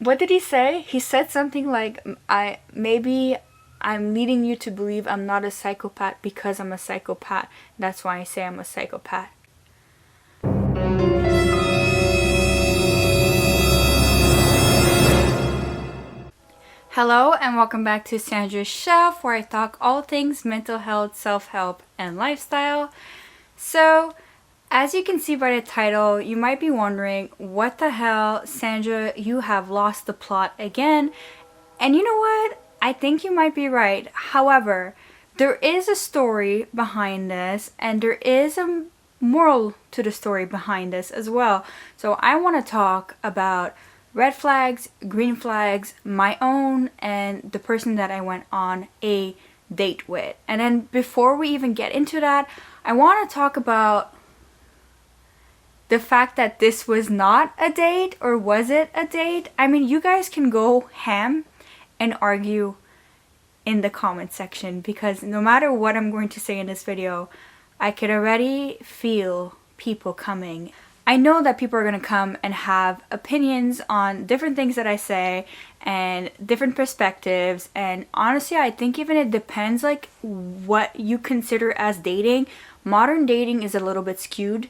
What did he say? He said something like, I'm leading you to believe I'm not a psychopath because I'm a psychopath. That's why I say I'm a psychopath. Hello and welcome back to Sandra's Shelf, where I talk all things mental health, self-help, and lifestyle. So, as you can see by the title, you might be wondering, what the hell, Sandra, you have lost the plot again. And you know what? I think you might be right. However, there is a story behind this, and there is a moral to the story behind this as well. So I want to talk about red flags, green flags, my own, and the person that I went on a date with. And then before we even get into that, I want to talk about the fact that this was not a date, or was it a date? I mean, you guys can go ham and argue in the comment section, because no matter what I'm going to say in this video, I could already feel people coming. I know that people are going to come and have opinions on different things that I say and different perspectives, and honestly I think even it depends like what you consider as dating. Modern dating is a little bit skewed.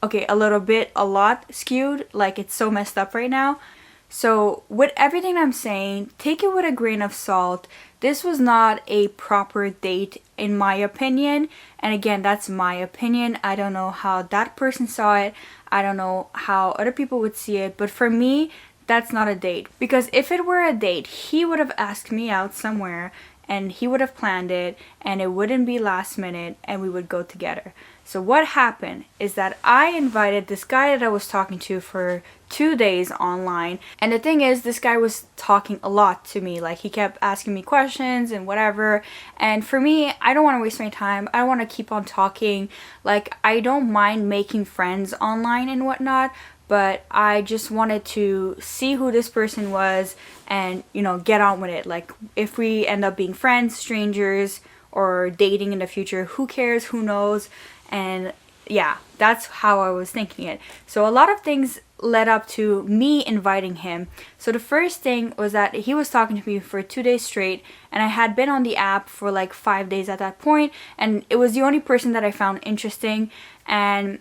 Okay, a lot skewed, like it's so messed up right now. So with everything I'm saying, take it with a grain of salt. This was not a proper date in my opinion. And again, that's my opinion. I don't know how that person saw it. I don't know how other people would see it. But for me, that's not a date. Because if it were a date, he would have asked me out somewhere and he would have planned it, and it wouldn't be last minute and we would go together. So what happened is that I invited this guy that I was talking to for 2 days online, and the thing is, this guy was talking a lot to me. Like, he kept asking me questions and whatever, and for me, I don't want to waste my time. I want to keep on talking. Like, I don't mind making friends online and whatnot, but I just wanted to see who this person was and, you know, get on with it. Like, if we end up being friends, strangers, or dating in the future, who cares, who knows? And yeah, that's how I was thinking it. So a lot of things led up to me inviting him. So the first thing was that he was talking to me for 2 days straight, and I had been on the app for like 5 days at that point, and it was the only person that I found interesting. And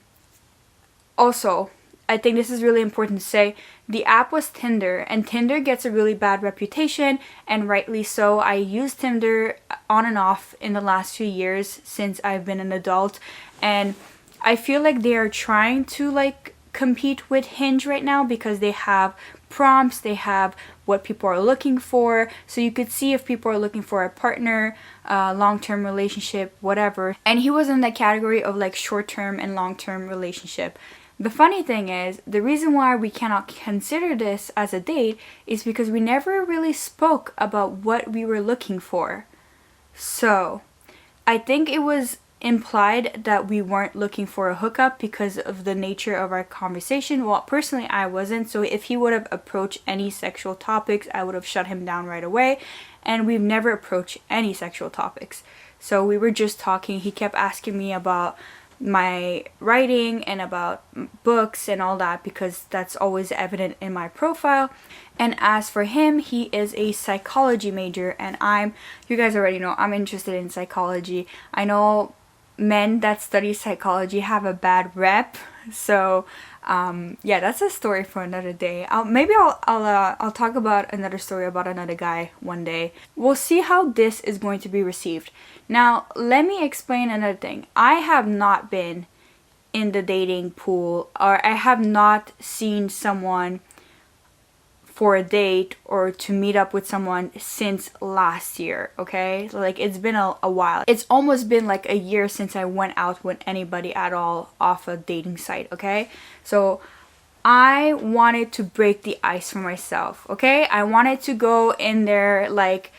also, I think this is really important to say, the app was Tinder, and Tinder gets a really bad reputation, and rightly so. I used Tinder on and off in the last few years since I've been an adult, and I feel like they are trying to like compete with Hinge right now, because they have prompts, they have what people are looking for, so you could see if people are looking for a partner, long-term relationship, whatever. And he was in the category of like short-term and long-term relationship. The funny thing is, the reason why we cannot consider this as a date is because we never really spoke about what we were looking for. So, I think it was implied that we weren't looking for a hookup because of the nature of our conversation. Well, personally, I wasn't. So if he would have approached any sexual topics, I would have shut him down right away. And we've never approached any sexual topics. So we were just talking. He kept asking me about my writing and about books and all that, because that's always evident in my profile. And as for him, he is a psychology major, and you guys already know, I'm interested in psychology. I know men that study psychology have a bad rep, so yeah, that's a story for another day. I'll talk about another story about another guy one day. We'll see how this is going to be received. Now, let me explain another thing. I have not been in the dating pool, or I have not seen someone for a date or to meet up with someone since last year, okay? Like, it's been a while. It's almost been like a year since I went out with anybody at all off a dating site, okay? So I wanted to break the ice for myself, okay? I wanted to go in there like,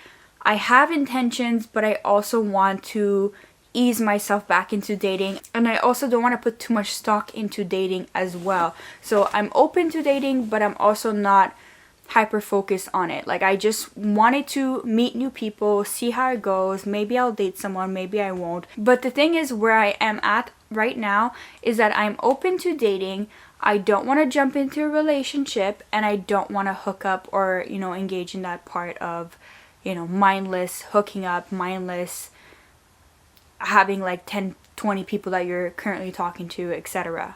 I have intentions, but I also want to ease myself back into dating, and I also don't want to put too much stock into dating as well. So I'm open to dating, but I'm also not hyper focused on it. Like, I just wanted to meet new people, see how it goes. Maybe I'll date someone, maybe I won't. But the thing is, where I am at right now is that I'm open to dating. I don't want to jump into a relationship, and I don't want to hook up or, engage in that part of, mindless hooking up, mindless having like 10, 20 people that you're currently talking to, etc.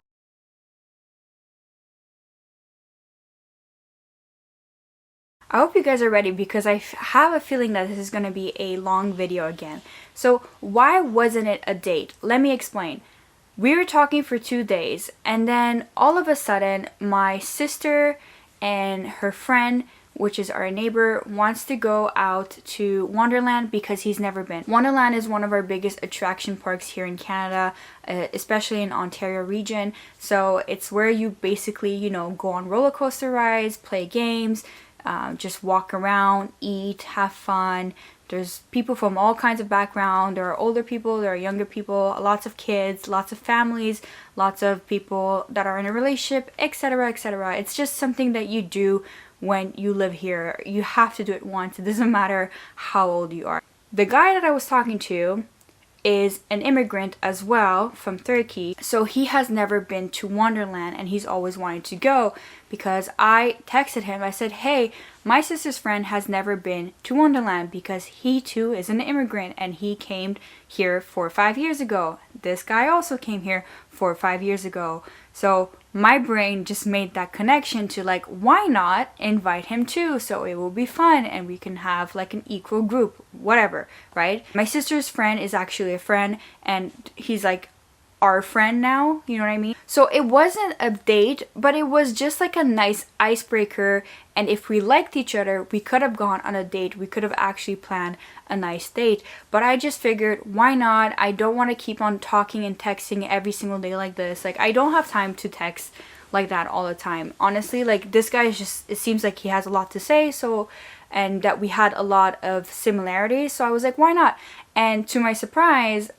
I hope you guys are ready because I have a feeling that this is going to be a long video again. So why wasn't it a date? Let me explain. We were talking for 2 days, and then all of a sudden my sister and her friend, which is our neighbor, wants to go out to Wonderland because he's never been. Wonderland is one of our biggest attraction parks here in Canada, especially in Ontario region. So it's where you basically, go on roller coaster rides, play games, just walk around, eat, have fun. There's people from all kinds of background. There are older people, there are younger people, lots of kids, lots of families, lots of people that are in a relationship, etc., etc. It's just something that you do when you live here. You have to do it once. It doesn't matter how old you are. The guy that I was talking to is an immigrant as well from Turkey, so he has never been to Wonderland and he's always wanted to go, because I texted him. I said, hey, my sister's friend has never been to Wonderland because he too is an immigrant and he came here 4 or 5 years ago. This guy also came here 4 or 5 years ago. So my brain just made that connection to like, why not invite him too? So it will be fun and we can have like an equal group, whatever, right? My sister's friend is actually a friend and he's like our friend now, you know what I mean? So it wasn't a date, but it was just like a nice icebreaker. And if we liked each other, we could have gone on a date. We could have actually planned a nice date. But I just figured, why not? I don't want to keep on talking and texting every single day like this. Like, I don't have time to text like that all the time. Honestly, like, this guy is just, it seems like he has a lot to say. So, and that we had a lot of similarities. So I was like, why not? And to my surprise,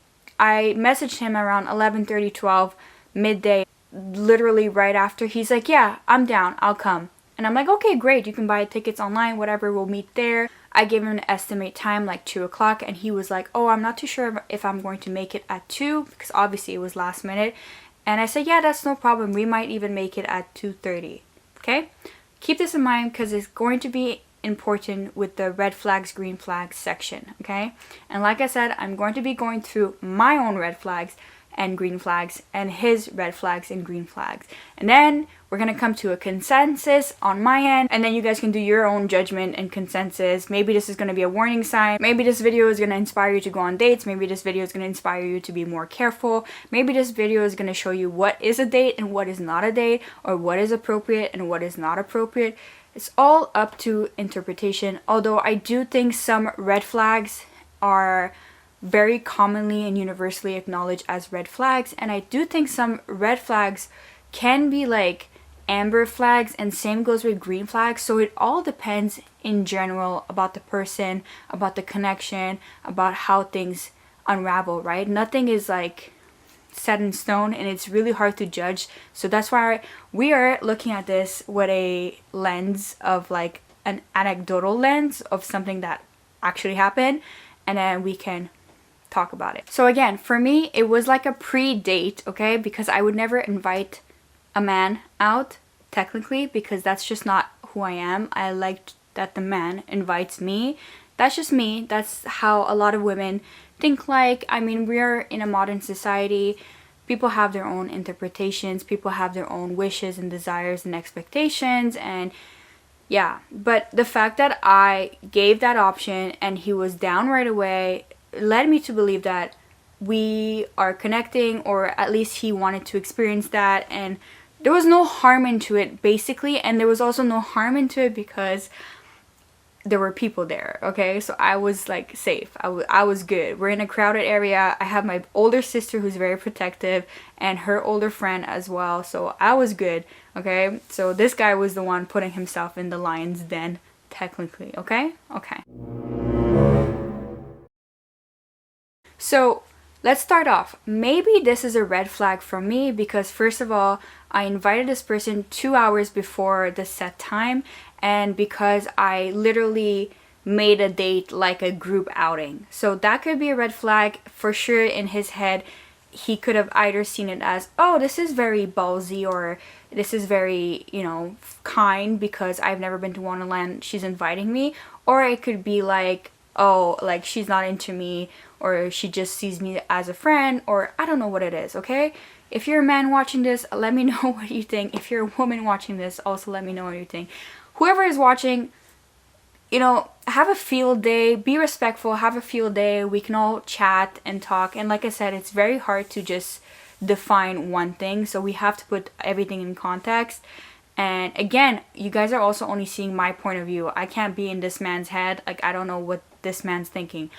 I messaged him around 11:30, 12, midday, literally right after. He's like, yeah, I'm down, I'll come. And I'm like, okay, great, you can buy tickets online, whatever, we'll meet there. I gave him an estimate time, like 2 o'clock, and he was like, oh, I'm not too sure if I'm going to make it at 2, because obviously it was last minute. And I said, yeah, that's no problem, we might even make it at 2:30, okay? Keep this in mind because it's going to be important with the red flags, green flags section, okay? And like I said, I'm going to be going through my own red flags and green flags and his red flags and green flags, and then we're gonna come to a consensus on my end, and then you guys can do your own judgment and consensus. Maybe this is gonna be a warning sign, maybe this video is gonna inspire you to go on dates, maybe this video is gonna inspire you to be more careful, maybe this video is gonna show you what is a date and what is not a date, or what is appropriate and what is not appropriate. It's all up to interpretation, although I do think some red flags are very commonly and universally acknowledged as red flags, and I do think some red flags can be like amber flags, and same goes with green flags. So it all depends in general about the person, about the connection, about how things unravel, right? Nothing is like set in stone, and it's really hard to judge. So that's why we are looking at this with a lens of like an anecdotal lens of something that actually happened, and then we can talk about it. So again, for me, it was like a pre-date, okay? Because I would never invite a man out, technically, because that's just not who I am. I like that the man invites me. That's just me. That's how a lot of women think like. I mean, we're in a modern society. People have their own interpretations. People have their own wishes and desires and expectations, and yeah. But the fact that I gave that option and he was down right away led me to believe that we are connecting, or at least he wanted to experience that, and there was no harm into it, basically. And there was also no harm into it because there were people there, okay? So I was like safe. I was good. We're in a crowded area. I have my older sister who's very protective and her older friend as well, so I was good, okay? So this guy was the one putting himself in the lion's den, technically, okay? Okay. So let's start off. Maybe this is a red flag for me because, first of all, I invited this person 2 hours before the set time, and because I literally made a date like a group outing. So that could be a red flag for sure in his head. he could have either seen it as, oh, this is very ballsy, or this is very, you know, kind because I've never been to Wonderland, she's inviting me. Or it could be like, oh, like she's not into me, or she just sees me as a friend, or I don't know what it is, okay? If you're a man watching this, let me know what you think. If you're a woman watching this, also let me know what you think. Whoever is watching, you know, have a field day, be respectful, have a field day. We can all chat and talk. And like I said, it's very hard to just define one thing. So we have to put everything in context. And again, you guys are also only seeing my point of view. I can't be in this man's head. Like, I don't know what this man's thinking.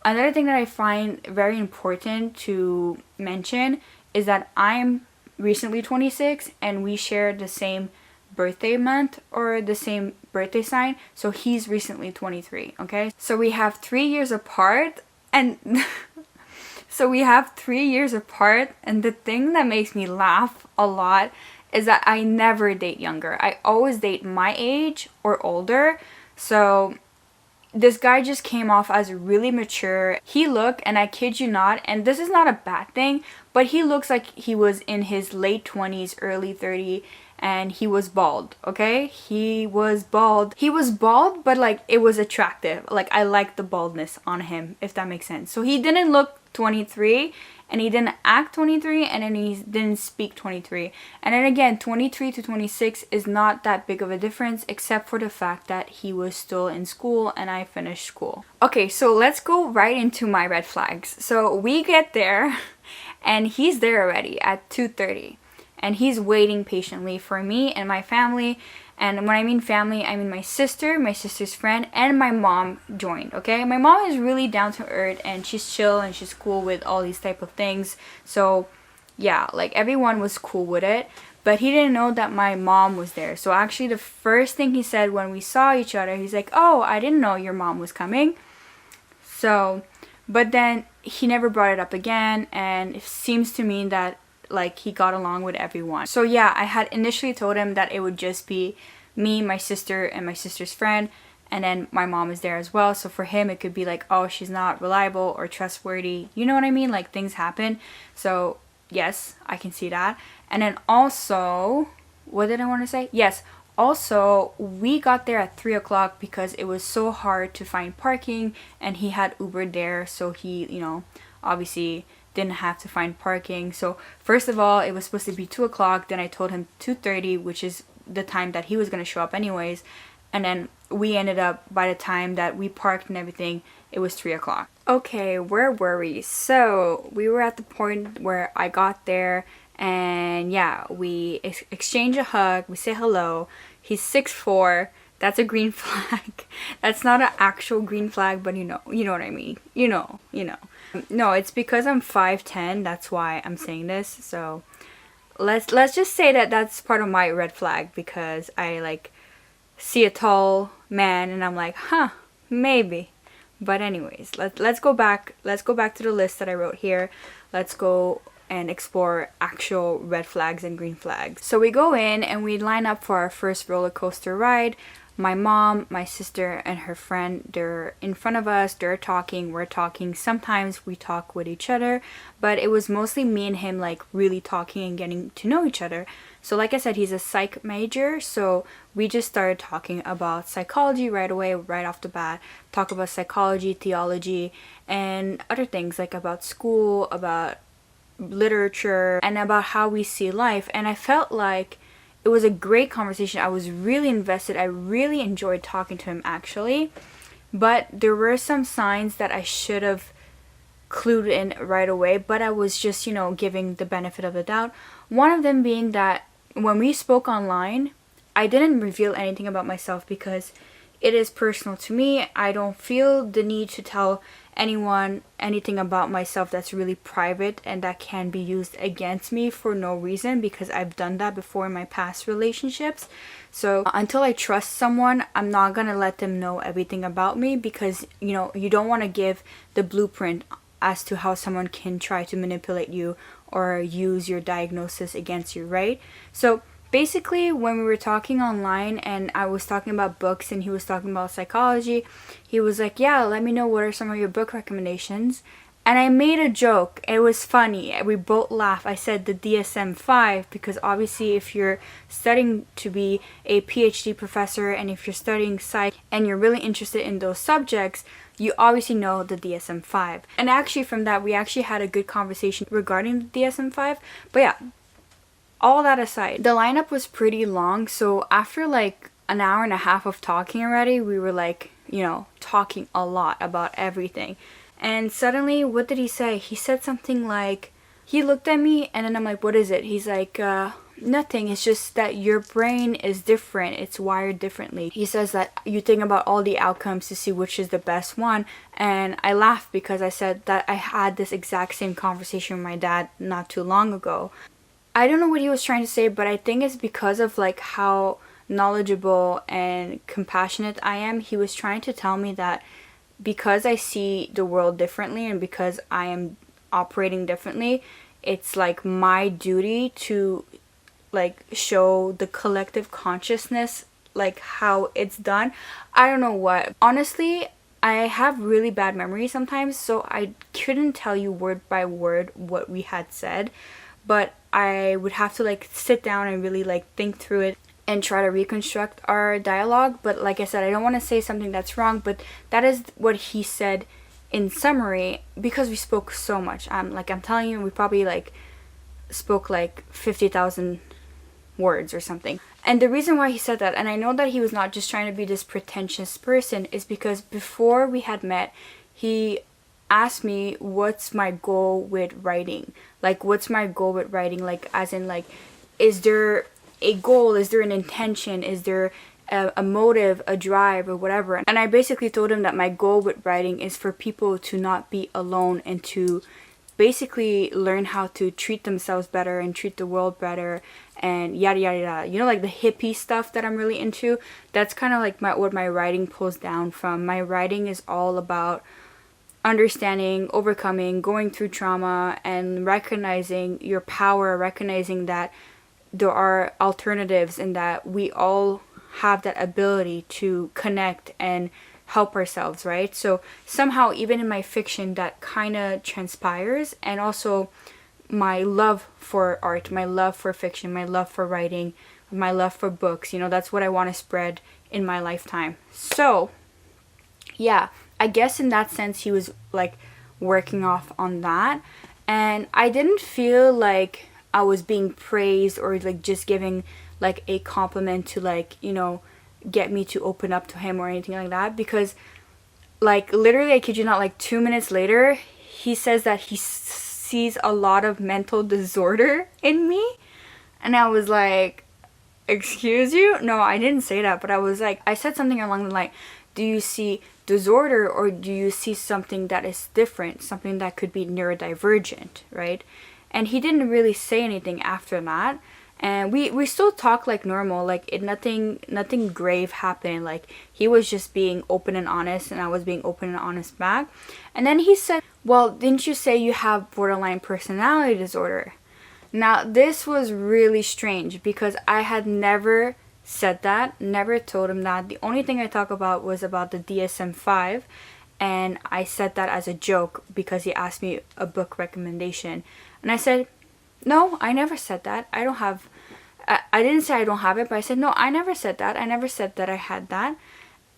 Another thing that I find very important to mention is that I'm recently 26 and we share the same birthday month or the same birthday sign. So he's recently 23, okay? So we have 3 years apart, and so we have 3 years apart, and the thing that makes me laugh a lot is that I never date younger. I always date my age or older. So this guy just came off as really mature. He looked, and I kid you not, and this is not a bad thing, but he looks like he was in his late 20s, early 30s, and he was bald, okay? He was bald. He was bald, but like it was attractive. Like I liked the baldness on him, if that makes sense. So he didn't look 23, and he didn't act 23, and then he didn't speak 23. And then again, 23 to 26 is not that big of a difference, except for the fact that he was still in school and I finished school. Okay, so let's go right into my red flags. So we get there and he's there already at 2:30, and he's waiting patiently for me and my family. And when I mean family, I mean my sister, my sister's friend, and my mom joined, okay? My mom is really down to earth, and she's chill, and she's cool with all these type of things. So, yeah, like everyone was cool with it. But he didn't know that my mom was there. So actually the first thing he said when we saw each other, he's like, oh, I didn't know your mom was coming. So, but then he never brought it up again, and it seems to me that like he got along with everyone. So yeah, I had initially told him that it would just be me, my sister, and my sister's friend, and then my mom is there as well. So for him it could be like, oh, she's not reliable or trustworthy, you know what I mean? Like things happen. So yes, I can see that. And then also, what did I want to say? Yes, also we got there at 3 o'clock because it was so hard to find parking, and he had Uber there, so he, you know, obviously didn't have to find parking. So first of all, it was supposed to be 2 o'clock. Then I told him 2:30, which is the time that he was going to show up anyways. And then we ended up, by the time that we parked and everything, it was 3 o'clock. Okay, where were we? So we were at the point where I got there, and yeah, we exchange a hug, we say hello. He's 6'4". That's a green flag. That's not an actual green flag, but you know what I mean. You know. No, it's because I'm 5'10", that's why I'm saying this. So let's just say that that's part of my red flag, because I like see a tall man and I'm like, huh, maybe. But anyways, let's go back to the list that I wrote here. Let's go and explore actual red flags and green flags. So we go in and we line up for our first roller coaster ride. My mom, my sister, and her friend, they're in front of us, they're talking, we're talking. Sometimes we talk with each other, but it was mostly me and him like really talking and getting to know each other. So like I said, he's a psych major, so we just started talking about psychology right away, right off the bat. Talk about psychology, theology, and other things like about school, about literature, and about how we see life. And I felt like it was a great conversation. I was really invested. I really enjoyed talking to him actually. But there were some signs that I should have clued in right away, but I was just, giving the benefit of the doubt. One of them being that when we spoke online, I didn't reveal anything about myself because it is personal to me. I don't feel the need to tell anyone anything about myself that's really private and that can be used against me for no reason, because I've done that before in my past relationships. So until I trust someone, I'm not gonna let them know everything about me, because you don't want to give the blueprint as to how someone can try to manipulate you or use your diagnosis against you, right? So basically, when we were talking online and I was talking about books and he was talking about psychology, he was like, yeah, let me know what are some of your book recommendations. And I made a joke. It was funny. We both laughed. I said the DSM-5 because obviously if you're studying to be a PhD professor and if you're studying psych and you're really interested in those subjects, you obviously know the DSM-5. And actually from that, we actually had a good conversation regarding the DSM-5. But yeah, all that aside, the lineup was pretty long. So after like an hour and a half of talking already, we were like, talking a lot about everything. And suddenly, what did he say? He said something like, he looked at me and then I'm like, what is it? He's like, nothing. It's just that your brain is different. It's wired differently. He says that you think about all the outcomes to see which is the best one. And I laughed because I said that I had this exact same conversation with my dad not too long ago. I don't know what he was trying to say, but I think it's because of like how knowledgeable and compassionate I am. He was trying to tell me that because I see the world differently and because I am operating differently, it's like my duty to like show the collective consciousness like how it's done. I don't know what. Honestly, I have really bad memory sometimes, so I couldn't tell you word by word what we had said, but I would have to like sit down and really like think through it and try to reconstruct our dialogue. But like I said, I don't want to say something that's wrong, but that is what he said in summary because we spoke so much. I'm telling you, we probably like spoke like 50,000 words or something. And the reason why he said that, and I know that he was not just trying to be this pretentious person, is because before we had met, he asked me what's my goal with writing. Like, what's my goal with writing? Like, as in like, is there a goal? Is there an intention? Is there a motive, a drive, or whatever? And I basically told him that my goal with writing is for people to not be alone and to basically learn how to treat themselves better and treat the world better and yada yada yada. Like the hippie stuff that I'm really into. That's kind of like what my writing pulls down from. My writing is all about understanding, overcoming, going through trauma, and recognizing your power, recognizing that there are alternatives and that we all have that ability to connect and help ourselves, right? So somehow, even in my fiction, that kind of transpires. And also my love for art, my love for fiction, my love for writing, my love for books, that's what I want to spread in my lifetime. So yeah, I guess in that sense he was like working off on that, and I didn't feel like I was being praised or like just giving like a compliment to like, get me to open up to him or anything like that, because like literally, I kid you not, like 2 minutes later he says that he sees a lot of mental disorder in me. And I was like, excuse you? No, I didn't say that, but I was like, I said something along the line, do you see disorder or do you see something that is different, something that could be neurodivergent, right? And he didn't really say anything after that. And we still talk like normal, like nothing grave happened. Like he was just being open and honest and I was being open and honest back. And then he said, well, didn't you say you have borderline personality disorder? Now this was really strange because I had never said that, never told him that. The only thing I talked about was about the DSM-5, and I said that as a joke because he asked me a book recommendation. And I said, no, I never said that. I don't have, I didn't say I don't have it, but I said, no, I never said that. I never said that I had that.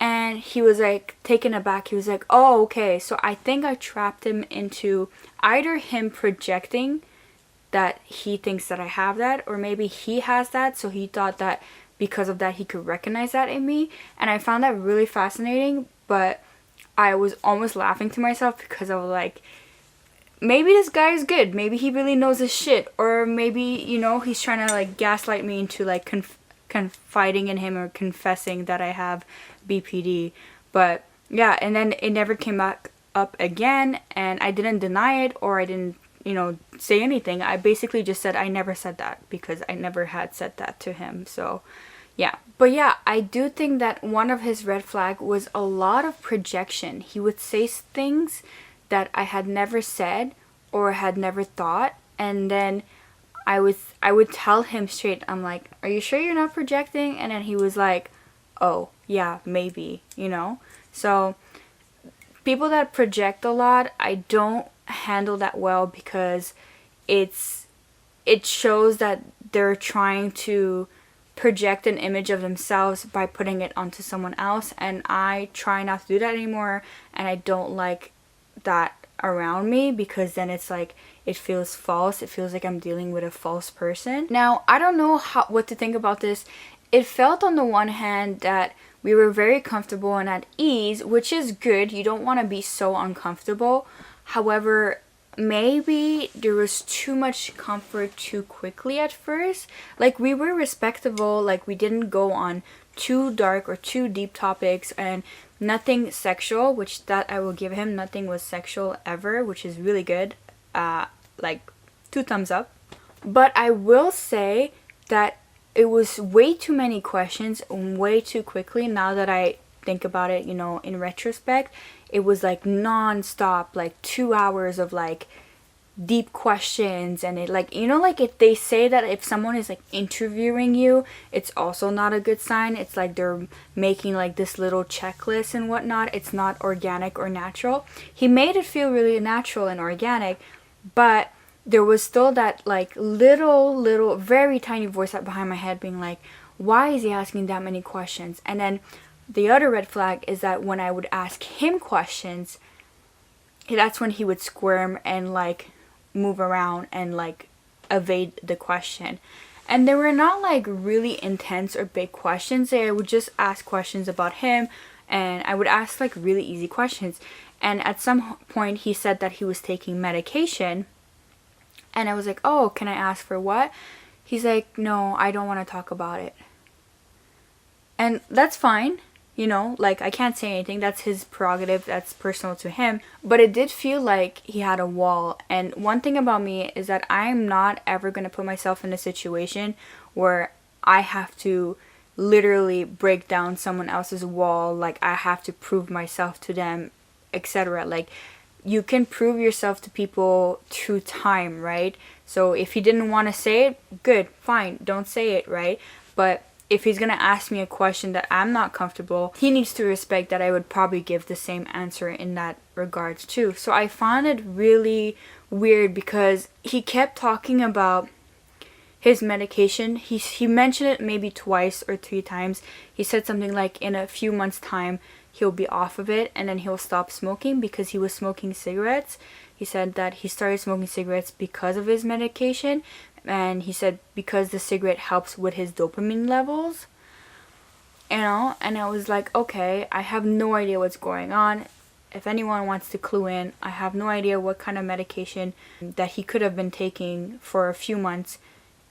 And he was like taken aback. He was like, oh, okay. So I think I trapped him into either him projecting that he thinks that I have that, or maybe he has that. So he thought that because of that, he could recognize that in me. And I found that really fascinating, but I was almost laughing to myself because I was like, maybe this guy is good. Maybe he really knows his shit. Or maybe, he's trying to like gaslight me into like confiding in him or confessing that I have BPD. But yeah, and then it never came back up again, and I didn't deny it or I didn't, say anything. I basically just said I never said that because I never had said that to him. So yeah. But yeah, I do think that one of his red flag was a lot of projection. He would say things that I had never said or had never thought, and then I would tell him straight, I'm like, are you sure you're not projecting? And then he was like, oh yeah, maybe, So people that project a lot, I don't handle that well, because it shows that they're trying to project an image of themselves by putting it onto someone else, and I try not to do that anymore, and I don't like that around me, because then it's like it feels false. It feels like I'm dealing with a false person. Now, I don't know what to think about this. It felt on the one hand that we were very comfortable and at ease, which is good. You don't want to be so uncomfortable. However, maybe there was too much comfort too quickly at first. Like, we were respectable, like we didn't go on too dark or too deep topics, and nothing sexual, which that I will give him. Nothing was sexual ever, which is really good. Like 2 thumbs up. But I will say that it was way too many questions way too quickly. Now that I think about it, you know, in retrospect, it was like non-stop, like 2 hours of like deep questions. And it, like, you know, like if they say that if someone is like interviewing you, it's also not a good sign. It's like they're making like this little checklist and whatnot. It's not organic or natural. He made it feel really natural and organic, but there was still that like little very tiny voice up behind my head being like, why is he asking that many questions? And then the other red flag is that when I would ask him questions, that's when he would squirm and like move around and like evade the question. And they were not like really intense or big questions. I would just ask questions about him, and I would ask like really easy questions. And at some point he said that he was taking medication, and I was like, oh, can I ask for what? He's like, no, I don't want to talk about it. And that's fine. You know, like, I can't say anything. That's his prerogative. That's personal to him. But it did feel like he had a wall. And one thing about me is that I'm not ever going to put myself in a situation where I have to literally break down someone else's wall. Like, I have to prove myself to them, etc. Like, you can prove yourself to people through time, right? So if he didn't want to say it, good, fine, don't say it, right? But if he's going to ask me a question that I'm not comfortable, he needs to respect that I would probably give the same answer in that regards too. So I found it really weird because he kept talking about his medication. He mentioned it maybe twice or 3 times. He said something like in a few months' time he'll be off of it, and then he'll stop smoking because he was smoking cigarettes. He said that he started smoking cigarettes because of his medication, and he said because the cigarette helps with his dopamine levels, you know. And I was like, okay, I have no idea what's going on. If anyone wants to clue in, I have no idea what kind of medication that he could have been taking for a few months,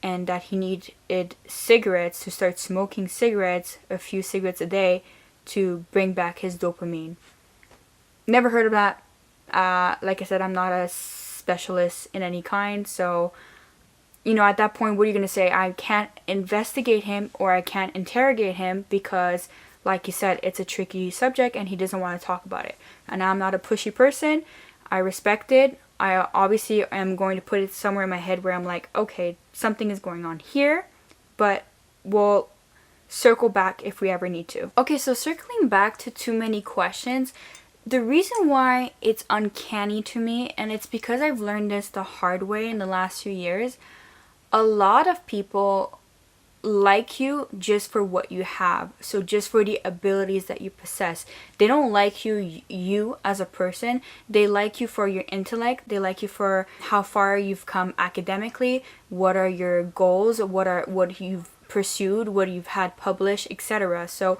and that he needed cigarettes to start smoking cigarettes, a few cigarettes a day, to bring back his dopamine. Never heard of that. Like I said, I'm not a specialist in any kind, so, you know, at that point, what are you going to say? I can't investigate him or I can't interrogate him because, like you said, it's a tricky subject and he doesn't want to talk about it. And I'm not a pushy person. I respect it. I obviously am going to put it somewhere in my head where I'm like, okay, something is going on here, but we'll circle back if we ever need to. Okay, so circling back to too many questions, the reason why it's uncanny to me, and it's because I've learned this the hard way in the last few years, a lot of people like you just for what you have, so just for the abilities that you possess. They don't like you as a person. They like you for your intellect. They like you for how far you've come academically, what are your goals, what you've pursued, what you've had published, etc. So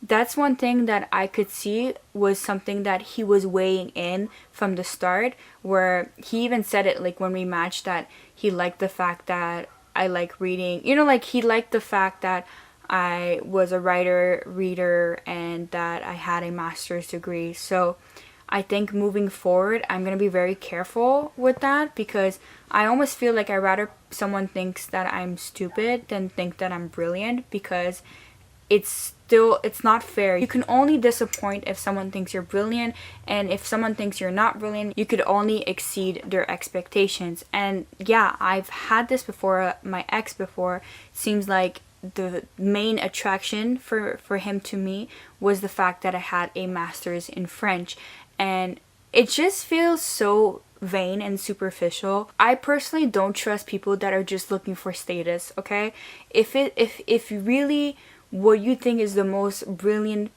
that's one thing that I could see was something that he was weighing in from the start, where he even said it like when we matched that he liked the fact that I like reading, you know, like he liked the fact that I was a reader, and that I had a master's degree. So I think moving forward, I'm going to be very careful with that, because I almost feel like I'd rather someone thinks that I'm stupid than think that I'm brilliant, because it's not fair. You can only disappoint if someone thinks you're brilliant, and if someone thinks you're not brilliant, you could only exceed their expectations. And yeah, I've had this before. My ex before, seems like the main attraction for him to me was the fact that I had a master's in French. And it just feels so vain and superficial. I personally don't trust people that are just looking for status, okay? If really what you think is the most brilliant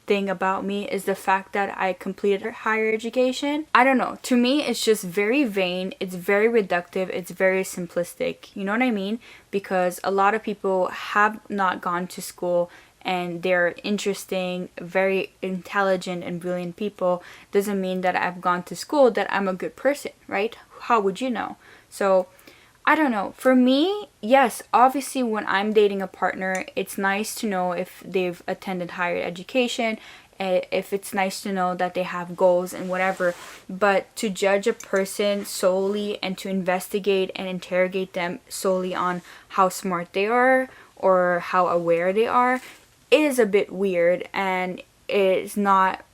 thing about me is the fact that I completed higher education, I don't know. To me, it's just very vain. It's very reductive. It's very simplistic. You know what I mean? Because a lot of people have not gone to school and they're interesting, very intelligent and brilliant people. Doesn't mean that I've gone to school that I'm a good person, right? How would you know? So I don't know. For me, yes, obviously when I'm dating a partner, it's nice to know if they've attended higher education, if it's nice to know that they have goals and whatever. But to judge a person solely and to investigate and interrogate them solely on how smart they are or how aware they are is a bit weird, and it's not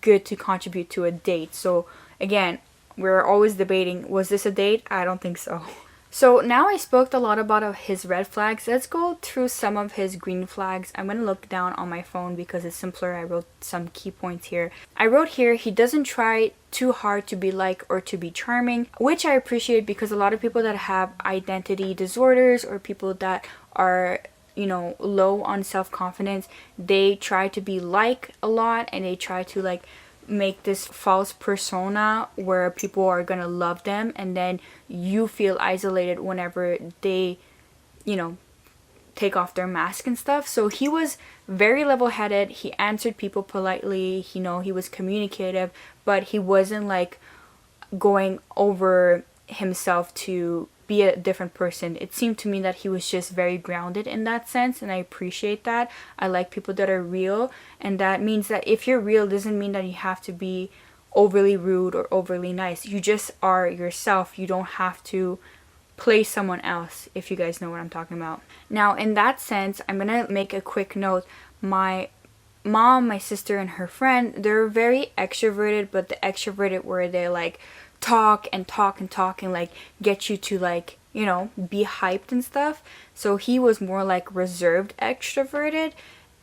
good to contribute to a date. So again, we're always debating, was this a date? I don't think so. So now I spoke a lot about his red flags. Let's go through some of his green flags. I'm going to look down on my phone because it's simpler. I wrote some key points here. I wrote here, he doesn't try too hard to be like or to be charming, which I appreciate because a lot of people that have identity disorders or people that are, you know, low on self-confidence, they try to be like a lot and they try to like make this false persona where people are gonna love them, and then you feel isolated whenever they, you know, take off their mask and stuff. So he was very level-headed. He answered people politely. You know, he was communicative, but he wasn't like going over himself to be a different person. It seemed to me that he was just very grounded in that sense, and I appreciate that. I like people that are real, and that means that if you're real doesn't mean that you have to be overly rude or overly nice. You just are yourself. You don't have to play someone else, if you guys know what I'm talking about. Now, in that sense, I'm gonna make a quick note. My mom, my sister, and her friend, they're very extroverted, but the extroverted where they like talk and talk and talk and like get you to like, you know, be hyped and stuff. So he was more like reserved extroverted.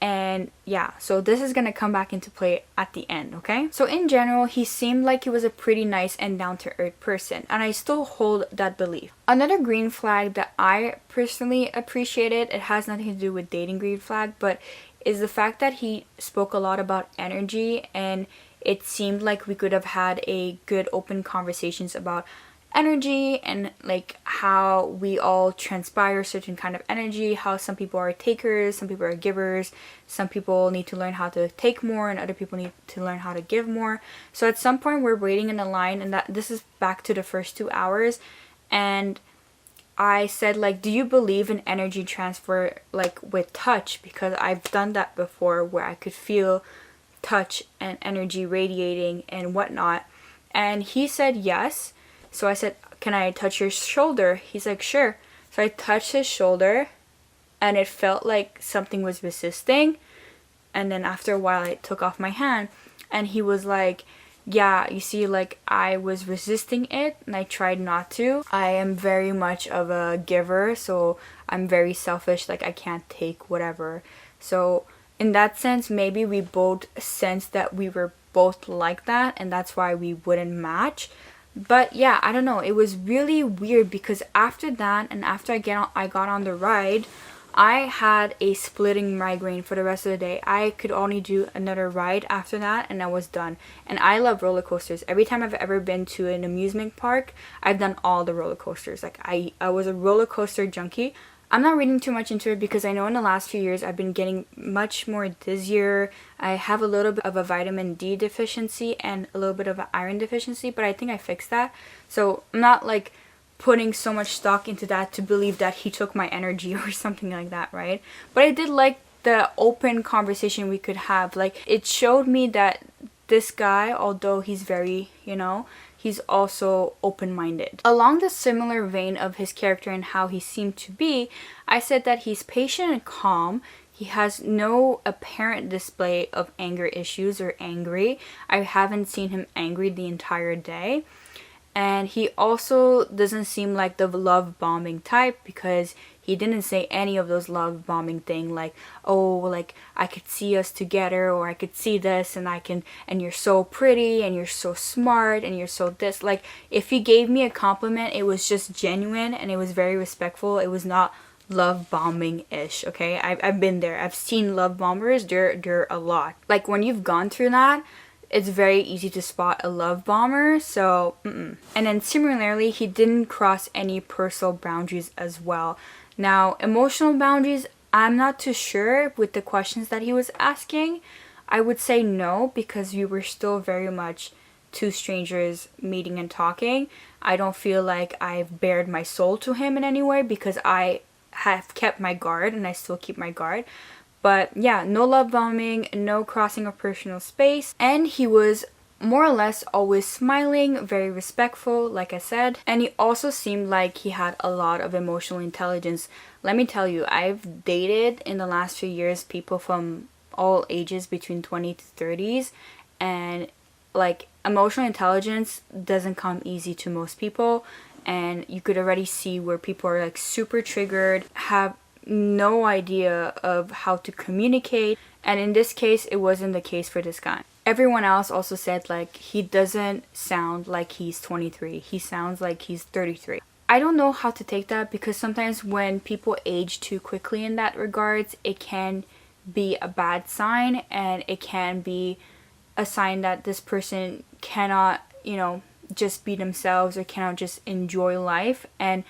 And yeah, so this is gonna come back into play at the end, okay? So in general, he seemed like he was a pretty nice and down-to-earth person, and I still hold that belief. Another green flag that I personally appreciated, it has nothing to do with dating green flag, but is the fact that he spoke a lot about energy, and it seemed like we could have had a good open conversations about energy and like how we all transpire certain kind of energy, how some people are takers, some people are givers, some people need to learn how to take more and other people need to learn how to give more. So at some point we're waiting in a line, and that this is back to the first 2 hours, and I said like, do you believe in energy transfer like with touch? Because I've done that before where I could feel touch and energy radiating and whatnot, and he said yes. So I said, can I touch your shoulder? He's like, sure. So I touched his shoulder and it felt like something was resisting, and then after a while I took off my hand and he was like, yeah, you see, like I was resisting it and I tried not to. I am very much of a giver, so I'm very selfish, like I can't take whatever. So in that sense, maybe we both sensed that we were both like that, and that's why we wouldn't match. But yeah, I don't know. It was really weird because after that, and after I got on the ride, I had a splitting migraine for the rest of the day. I could only do another ride after that, and I was done. And I love roller coasters. Every time I've ever been to an amusement park, I've done all the roller coasters. Like I was a roller coaster junkie. I'm not reading too much into it because I know in the last few years I've been getting much more dizzier. I have a little bit of a vitamin D deficiency and a little bit of an iron deficiency, but I think I fixed that. So I'm not like putting so much stock into that to believe that he took my energy or something like that, right? But I did like the open conversation we could have. Like it showed me that this guy, although he's very, you know, he's also open-minded. Along the similar vein of his character and how he seemed to be, I said that he's patient and calm. He has no apparent display of anger issues or angry. I haven't seen him angry the entire day. And he also doesn't seem like the love bombing type because he didn't say any of those love bombing thing like, oh, like I could see us together, or I could see this, and and you're so pretty, and you're so smart, and you're so this. Like, if he gave me a compliment, it was just genuine and it was very respectful. It was not love bombing ish. Okay, I've been there. I've seen love bombers. They're a lot. Like, when you've gone through that, it's very easy to spot a love bomber. So And then similarly, he didn't cross any personal boundaries as well. Now, emotional boundaries, I'm not too sure with the questions that he was asking. I would say no, because we were still very much two strangers meeting and talking. I don't feel like I've bared my soul to him in any way, because I have kept my guard, and I still keep my guard. But yeah, no love bombing, no crossing of personal space, and he was more or less always smiling, very respectful, like I said. And he also seemed like he had a lot of emotional intelligence. Let me tell you, I've dated in the last few years people from all ages between 20 to 30s, and like, emotional intelligence doesn't come easy to most people, and you could already see where people are like super triggered, have no idea of how to communicate. And in this case, it wasn't the case for this guy. Everyone else also said like, he doesn't sound like he's 23, he sounds like he's 33. I don't know how to take that, because sometimes when people age too quickly in that regards, it can be a bad sign, and it can be a sign that this person cannot, just be themselves, or cannot just enjoy life. And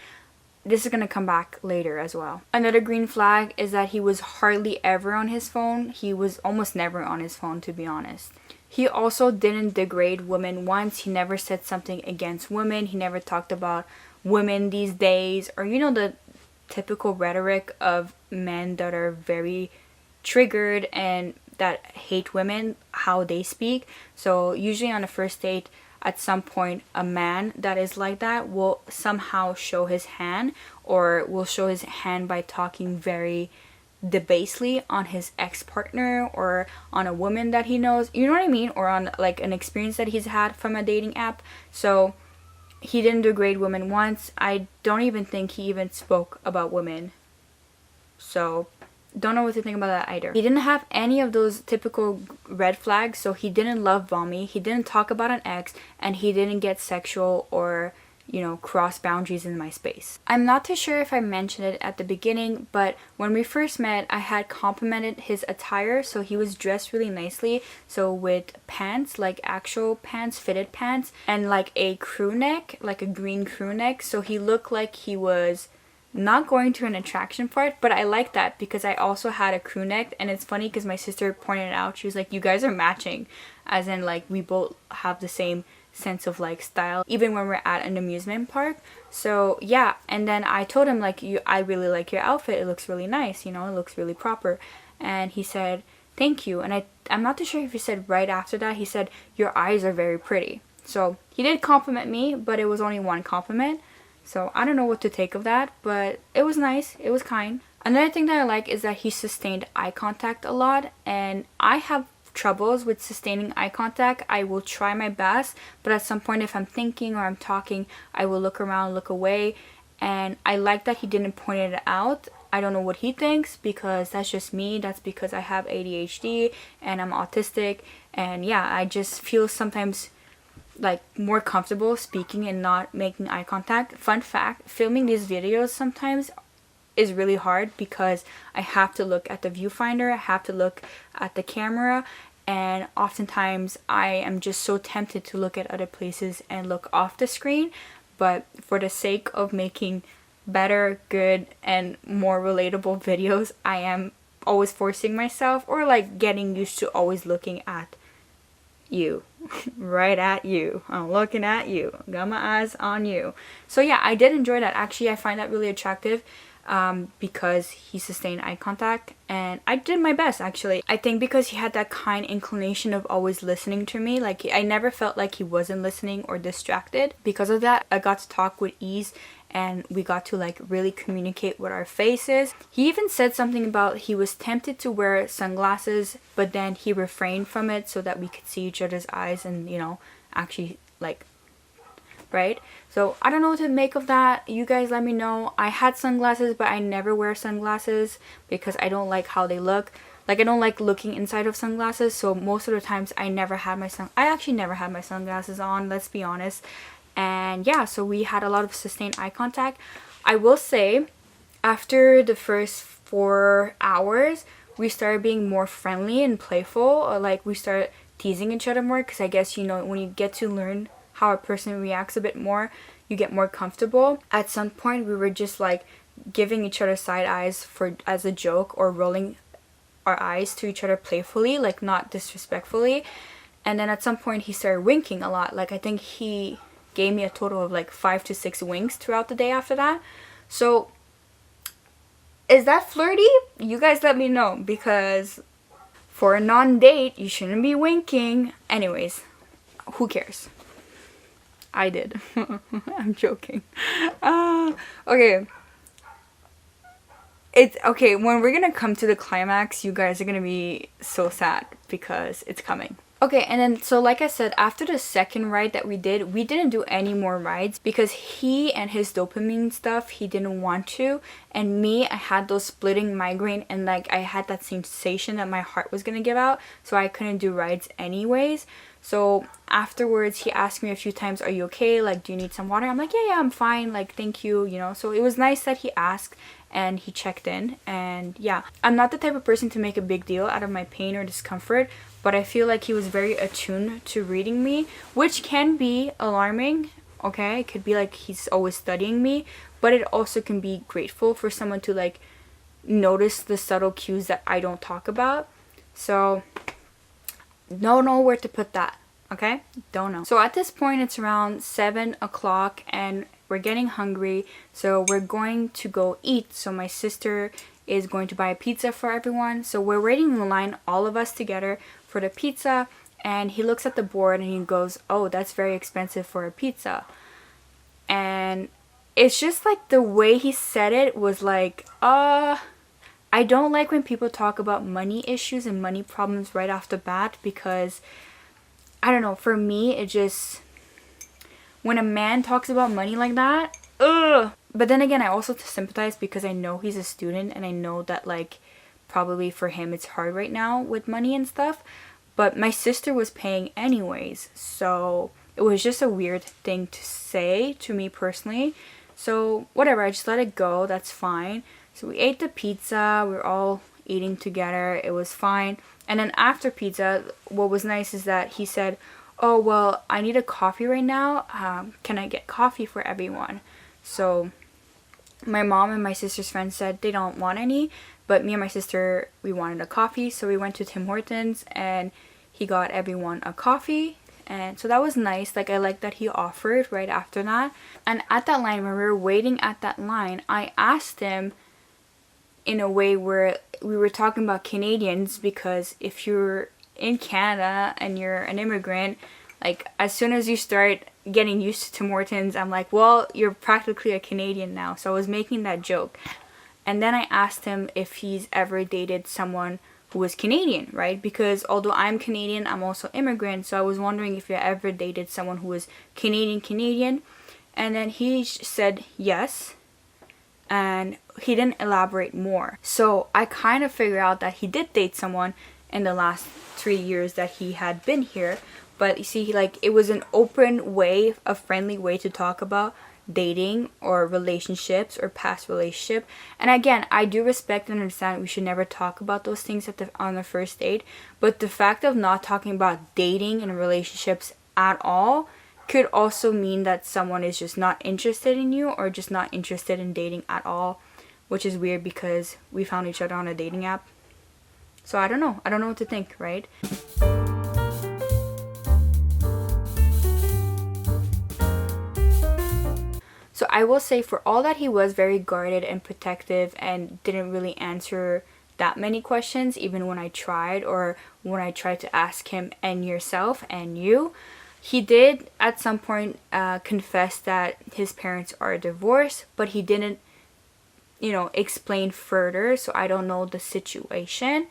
this is going to come back later as well. Another green flag is that he was hardly ever on his phone. He was almost never on his phone, to be honest. He also didn't degrade women once. He never said something against women. He never talked about women these days, or the typical rhetoric of men that are very triggered and that hate women, how they speak. So usually on a first date, at some point, a man that is like that will somehow show his hand, or will show his hand by talking very debasely on his ex-partner, or on a woman that he knows, you know what I mean, or on like an experience that he's had from a dating app. So he didn't degrade women once. I don't even think he even spoke about women. So don't know what to think about that either. He didn't have any of those typical red flags, so he didn't love bomb me, he didn't talk about an ex, and he didn't get sexual or, cross boundaries in my space. I'm not too sure if I mentioned it at the beginning, but when we first met, I had complimented his attire. So he was dressed really nicely, so with pants, like actual pants, fitted pants, and like a crew neck, like a green crew neck. So he looked like he was not going to an attraction part, but I like that because I also had a crew neck. And it's funny because my sister pointed it out. She was like, you guys are matching, as in like we both have the same sense of like style, even when we're at an amusement park. So yeah, and then I told him like, I really like your outfit, it looks really nice, it looks really proper. And he said thank you. And I'm not too sure if he said right after that, he said your eyes are very pretty. So he did compliment me, but it was only one compliment. So I don't know what to take of that, but it was nice, it was kind. Another thing that I like is that he sustained eye contact a lot, and I have troubles with sustaining eye contact. I will try my best, but at some point if I'm thinking or I'm talking, I will look around, look away, and I like that he didn't point it out. I don't know what he thinks, because that's just me. That's because I have ADHD and I'm autistic, and yeah, I just feel sometimes like more comfortable speaking and not making eye contact. Fun fact, filming these videos sometimes is really hard because I have to look at the viewfinder, I have to look at the camera, and oftentimes I am just so tempted to look at other places and look off the screen. But for the sake of making better, good, and more relatable videos, I am always forcing myself, or like getting used to always looking at you. Right at you. I'm looking at you. Got my eyes on you. So yeah, I did enjoy that. Actually, I find that really attractive because he sustained eye contact, and I did my best actually. I think because he had that kind inclination of always listening to me. Like, I never felt like he wasn't listening or distracted. Because of that, I got to talk with ease, and we got to like really communicate with our faces. He even said something about he was tempted to wear sunglasses, but then he refrained from it so that we could see each other's eyes and actually like right? So I don't know what to make of that. You guys let me know. I had sunglasses, but I never wear sunglasses because I don't like how they look. Like, I don't like looking inside of sunglasses, so most of the times I actually never had my sunglasses on, let's be honest. And yeah, so we had a lot of sustained eye contact. I will say, after the first 4 hours, we started being more friendly and playful, or like we started teasing each other more, because I guess, you know, when you get to learn how a person reacts a bit more, you get more comfortable. At some point we were just like giving each other side eyes as a joke, or rolling our eyes to each other playfully, like not disrespectfully. And then at some point he started winking a lot. Like, I think he gave me a total of like 5 to 6 winks throughout the day after that. So is that flirty? You guys let me know, because for a non-date you shouldn't be winking. Anyways, who cares? I did. I'm joking. Okay. It's okay, when we're gonna come to the climax, you guys are gonna be so sad because it's coming. Okay, and then, so like I said, after the second ride that we didn't do any more rides because he and his dopamine stuff, he didn't want to. And me, I had those splitting migraine, and like I had that sensation that my heart was gonna give out, so I couldn't do rides anyways. So afterwards, he asked me a few times, are you okay? Like, do you need some water? I'm like, yeah, I'm fine. Like, thank you, you know. So it was nice that he asked and he checked in. And yeah, I'm not the type of person to make a big deal out of my pain or discomfort, but I feel like he was very attuned to reading me, which can be alarming, okay? It could be like he's always studying me, but it also can be grateful for someone to like notice the subtle cues that I don't talk about. So don't know where to put that, okay? Don't know. So at this point, it's around 7 o'clock and we're getting hungry, so we're going to go eat. So my sister is going to buy a pizza for everyone. So we're waiting in line, all of us together, for the pizza, and he looks at the board and he goes, oh, that's very expensive for a pizza. And it's just like the way he said it was like, I don't like when people talk about money issues and money problems right off the bat, because I don't know, for me it just, when a man talks about money like that, ugh. But then again, I also sympathize because I know he's a student and I know that like probably for him it's hard right now with money and stuff. But my sister was paying anyways, so it was just a weird thing to say to me personally. So whatever, I just let it go, that's fine. So we ate the pizza, we were all eating together, it was fine. And then after pizza, what was nice is that he said, oh, well, I need a coffee right now, can I get coffee for everyone? So my mom and my sister's friends said they don't want any, but me and my sister, we wanted a coffee, so we went to Tim Hortons and he got everyone a coffee. And so that was nice. Like, I like that he offered right after that. And at that line, when we were waiting at that line, I asked him in a way where we were talking about Canadians, because if you're in Canada and you're an immigrant, like as soon as you start getting used to Tim Hortons, I'm like, well, you're practically a Canadian now. So I was making that joke. And then I asked him if he's ever dated someone who was Canadian, right? Because although I'm Canadian, I'm also immigrant. So I was wondering if you ever dated someone who was Canadian. And then he said yes. And he didn't elaborate more. So I kind of figured out that he did date someone in the last 3 years that he had been here. But you see, like, it was an open way, a friendly way to talk about dating or relationships or past relationship. And again, I do respect and understand we should never talk about those things on the first date. But the fact of not talking about dating and relationships at all could also mean that someone is just not interested in you, or just not interested in dating at all, which is weird because we found each other on a dating app. So I don't know what to think, right? So I will say, for all that he was very guarded and protective and didn't really answer that many questions, even when I tried, or when I tried to ask him, and yourself and you, he did at some point confess that his parents are divorced, but he didn't, explain further. So I don't know the situation.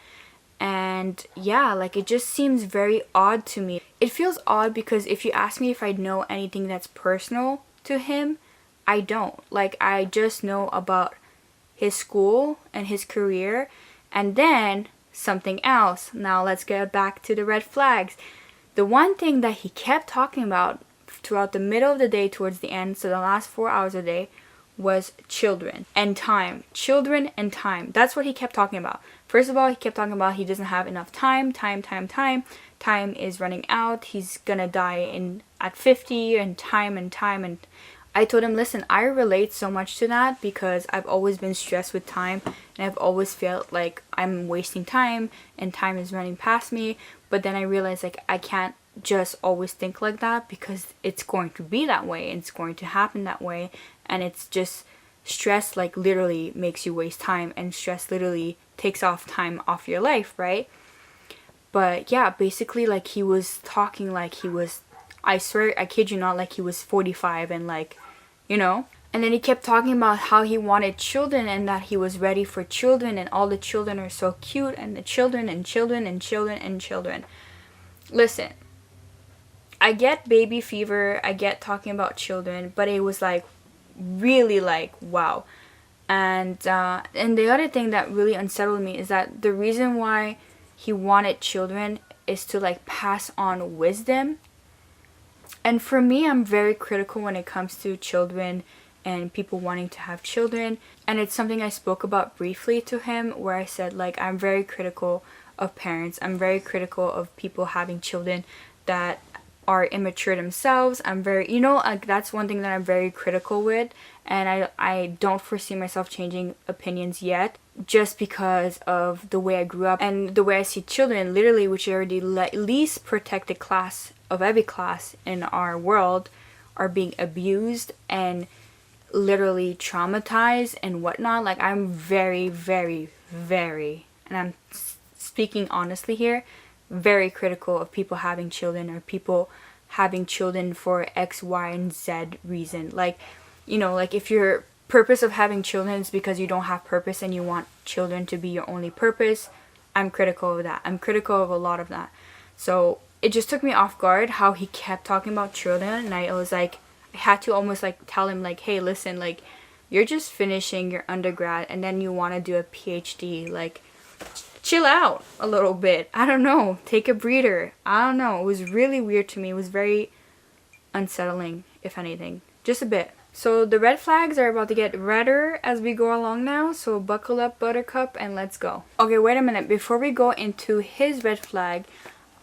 And yeah, like it just seems very odd to me. It feels odd because if you ask me if I know anything that's personal to him, I don't. Like, I just know about his school and his career, and then something else. Now let's get back to the red flags. The one thing that he kept talking about throughout the middle of the day towards the end, so the last 4 hours of the day, was children and time. Children and time. That's what he kept talking about. First of all, he kept talking about he doesn't have enough time. Time is running out. He's gonna die at 50, and time. And I told him, listen, I relate so much to that because I've always been stressed with time, and I've always felt like I'm wasting time and time is running past me. But then I realized, like, I can't just always think like that because it's going to be that way and it's going to happen that way. And it's just, stress like literally makes you waste time, and stress literally takes off time off your life, right? But yeah, basically, like, he was talking like he was, I swear, I kid you not, like he was 45 and like, you know? And then he kept talking about how he wanted children and that he was ready for children and all the children are so cute and the children and children and children and children. Listen, I get baby fever, I get talking about children, but it was like really like wow. And the other thing that really unsettled me is that the reason why he wanted children is to like pass on wisdom. And for me, I'm very critical when it comes to children and people wanting to have children. And it's something I spoke about briefly to him, where I said, like, I'm very critical of parents. I'm very critical of people having children that are immature themselves. I'm very, you know, like, that's one thing that I'm very critical with. And I don't foresee myself changing opinions yet, just because of the way I grew up and the way I see children, literally, which are the least protected class of every class in our world, are being abused and literally traumatized and whatnot. Like, I'm very, very, very, and I'm speaking honestly here, very critical of people having children, or people having children for X, Y, and Z reason. Like, you know, like, if your purpose of having children is because you don't have purpose and you want children to be your only purpose, I'm critical of that. I'm critical of a lot of that. So it just took me off guard how he kept talking about children, and I was like, I had to almost like tell him, like, hey, listen, like, you're just finishing your undergrad and then you want to do a PhD. Like, chill out a little bit. I don't know. Take a breather. I don't know. It was really weird to me. It was very unsettling, if anything. Just a bit. So the red flags are about to get redder as we go along now. So buckle up, buttercup, and let's go. Okay, wait a minute. Before we go into his red flag,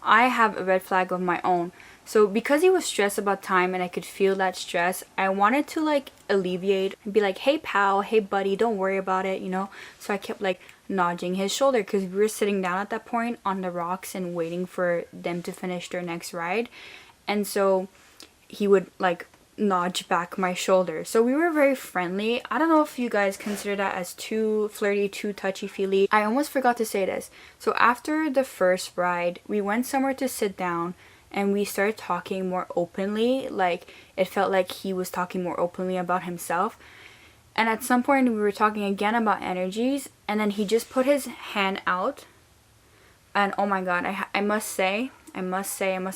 I have a red flag of my own. So because he was stressed about time and I could feel that stress, I wanted to like alleviate and be like, hey pal, hey buddy, don't worry about it, you know? So I kept like nudging his shoulder because we were sitting down at that point on the rocks and waiting for them to finish their next ride. And so he would like nudge back my shoulder. So we were very friendly. I don't know if you guys consider that as too flirty, too touchy-feely. I almost forgot to say this. So after the first ride, we went somewhere to sit down and we started talking more openly. Like, it felt like he was talking more openly about himself. And at some point we were talking again about energies, and then he just put his hand out. And oh my god, I must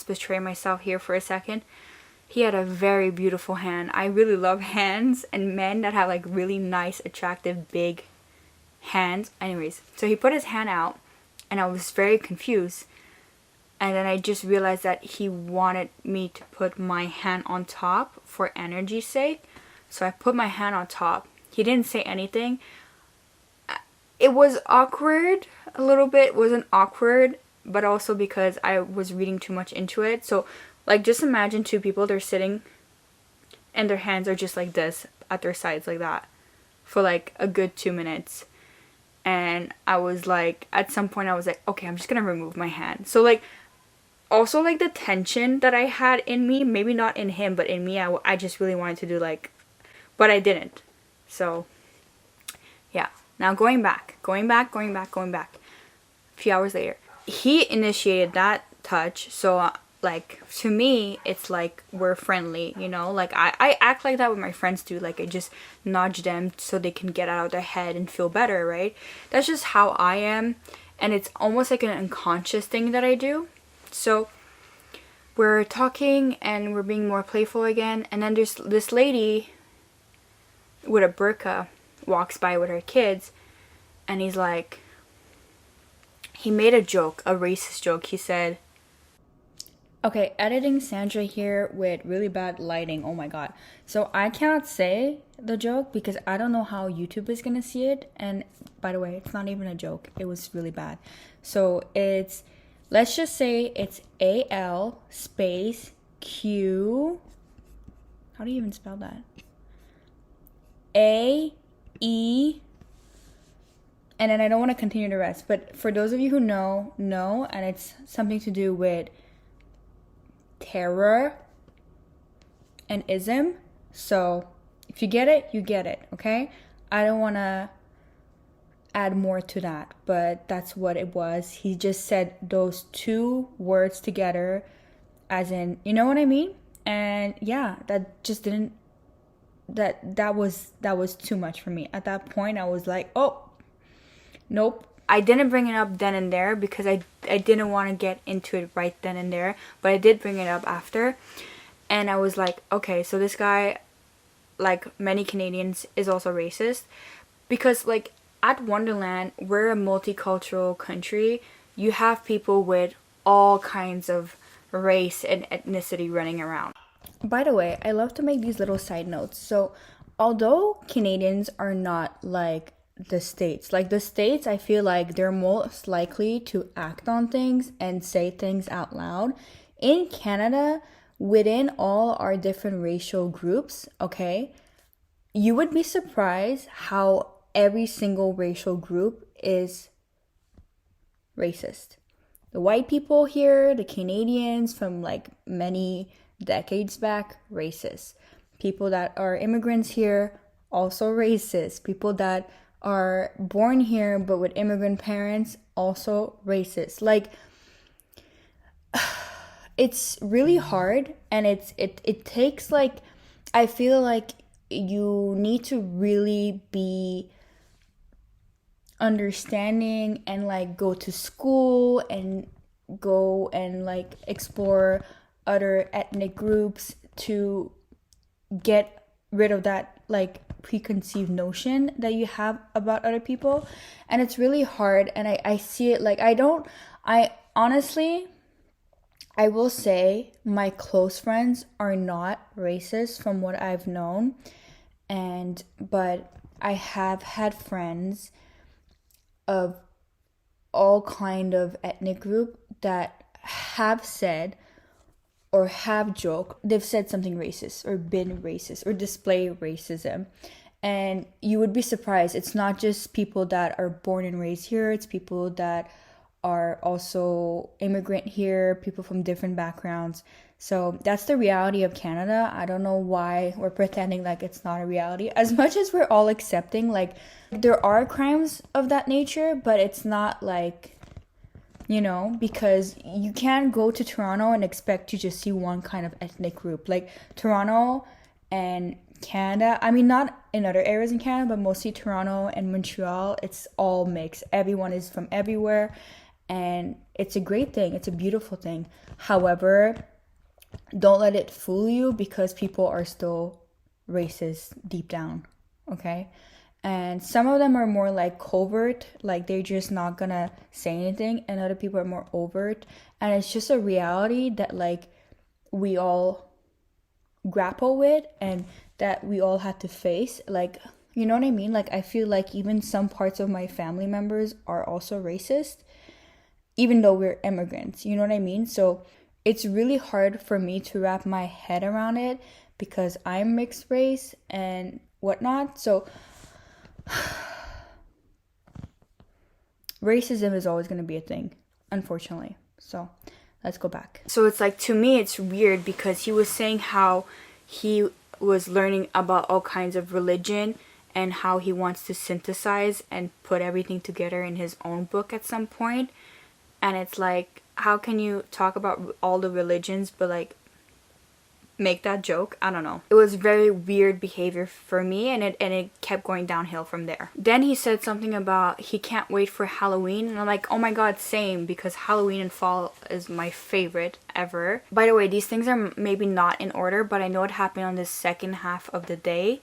betray myself here for a second. He had a very beautiful hand. I really love hands and men that have like really nice, attractive, big hands. Anyways, so he put his hand out and I was very confused. And then I just realized that he wanted me to put my hand on top for energy's sake. So I put my hand on top. He didn't say anything. It was awkward a little bit. It wasn't awkward, but also because I was reading too much into it. So like, just imagine two people, they're sitting and their hands are just like this at their sides like that for like a good 2 minutes. And I was like, at some point I was like, okay, I'm just gonna remove my hand. So like, also like the tension that I had in me, maybe not in him, but in me, I just really wanted to do like, but I didn't. So yeah, now going back. A few hours later, he initiated that touch. So like, to me, it's like we're friendly, you know? Like, I act like that with my friends too. Like, I just nudge them so they can get out of their head and feel better, right? That's just how I am. and it's almost like an unconscious thing that I do. So we're talking and we're being more playful again, and then there's this lady with a burqa walks by with her kids, and he's like, he made a joke, a racist joke. He said, okay, editing Sandra here with really bad lighting. Oh my god. So I cannot say the joke because I don't know how YouTube is gonna see it. And by the way, it's not even a joke. It was really bad. So it's, let's just say it's AL space Q. How do you even spell that? AE. And then I don't want to continue the rest. But for those of you who know, and it's something to do with terror and ism. So if you get it, you get it, okay? I don't want to add more to that, but that's what it was. He just said those two words together, as in, you know what I mean? And yeah, that just didn't, that was too much for me. At that point, I was like, oh, nope. I didn't bring it up then and there because I didn't want to get into it right then and there, but I did bring it up after. And I was like, okay, so this guy, like many Canadians, is also racist. Because like at Wonderland, we're a multicultural country. You have people with all kinds of race and ethnicity running around. By the way, I love to make these little side notes. So although Canadians are not like the States, I feel like they're most likely to act on things and say things out loud. In Canada, within all our different racial groups, okay, you would be surprised how every single racial group is racist. The white people here, the Canadians from like many decades back, racist. People that are immigrants here, also racist. People that are born here but with immigrant parents, also racist. Like, it's really hard, and it takes like, I feel like you need to really be understanding and like go to school and go and like explore other ethnic groups to get rid of that like preconceived notion that you have about other people. And it's really hard, and I see it like, I honestly, I will say my close friends are not racist from what I've known, but I have had friends of all kind of ethnic group that have said or have joked, they've said something racist or been racist or display racism. And you would be surprised. It's not just people that are born and raised here. It's people that are also immigrant here, people from different backgrounds. So that's the reality of Canada. I don't know why we're pretending like it's not a reality. As much as we're all accepting, like, there are crimes of that nature, but it's not like, you know, because you can't go to Toronto and expect to just see one kind of ethnic group. Like, Toronto and Canada, I mean, not in other areas in Canada, but mostly Toronto and Montreal, it's all mixed. Everyone is from everywhere, and it's a great thing. It's a beautiful thing. However, don't let it fool you, because people are still racist deep down, okay? And some of them are more like covert, like they're just not gonna say anything, and other people are more overt. And it's just a reality that like we all grapple with and that we all have to face. Like, you know what I mean? Like, I feel like even some parts of my family members are also racist, even though we're immigrants, you know what I mean? So it's really hard for me to wrap my head around it because I'm mixed race and whatnot. So racism is always going to be a thing, unfortunately. So let's go back. So it's like, to me, it's weird because he was saying how he was learning about all kinds of religion and how he wants to synthesize and put everything together in his own book at some point. And it's like, how can you talk about all the religions but like make that joke. I don't know. It was very weird behavior for me, and it kept going downhill from there. Then he said something about he can't wait for Halloween, and I'm like, oh my god, same, because Halloween and fall is my favorite ever. By the way, these things are maybe not in order, but I know it happened on the second half of the day,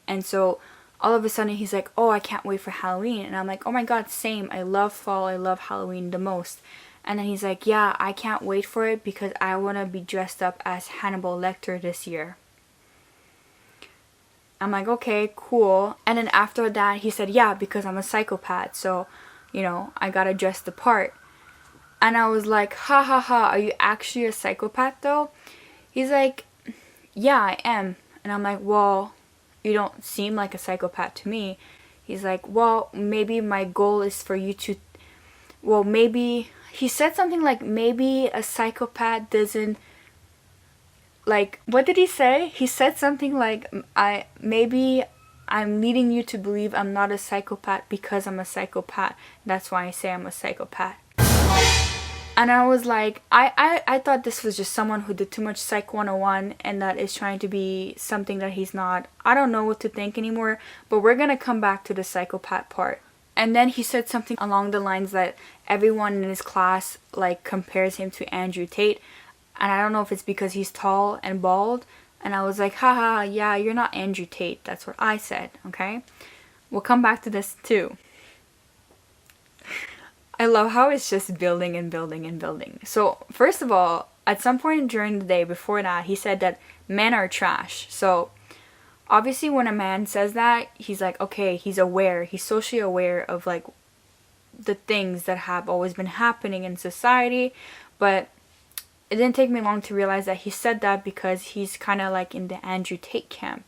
and so all of a sudden he's like, oh, I can't wait for Halloween, and I'm like, oh my god, same, I love fall, I love Halloween the most. And then he's like, yeah, I can't wait for it because I want to be dressed up as Hannibal Lecter this year. I'm like, okay, cool. And then after that, he said, yeah, because I'm a psychopath, so, you know, I gotta dress the part. And I was like, ha ha ha, are you actually a psychopath though? He's like, yeah, I am. And I'm like, well, you don't seem like a psychopath to me. He's like, well, maybe my goal is for you to, well, maybe, he said something like, maybe a psychopath doesn't, like, what did he say? He said something like, maybe I'm leading you to believe I'm not a psychopath because I'm a psychopath. That's why I say I'm a psychopath. And I was like, I thought this was just someone who did too much Psych 101 and that is trying to be something that he's not. I don't know what to think anymore, but we're gonna come back to the psychopath part. And then he said something along the lines that everyone in his class like compares him to Andrew Tate. And I don't know if it's because he's tall and bald. And I was like, haha, yeah, you're not Andrew Tate. That's what I said, okay? We'll come back to this too. I love how it's just building and building and building. So, first of all, at some point during the day before that, he said that men are trash. So, obviously when a man says that, he's like, okay, he's aware. He's socially aware of like the things that have always been happening in society. But it didn't take me long to realize that he said that because he's kind of like in the Andrew Tate camp.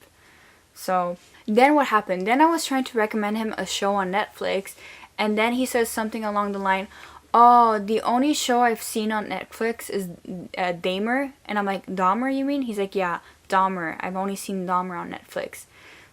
So, then what happened? Then I was trying to recommend him a show on Netflix. And then he says something along the line, oh, the only show I've seen on Netflix is Dahmer. And I'm like, Dahmer, you mean? He's like, yeah, Dahmer. I've only seen Dahmer on Netflix.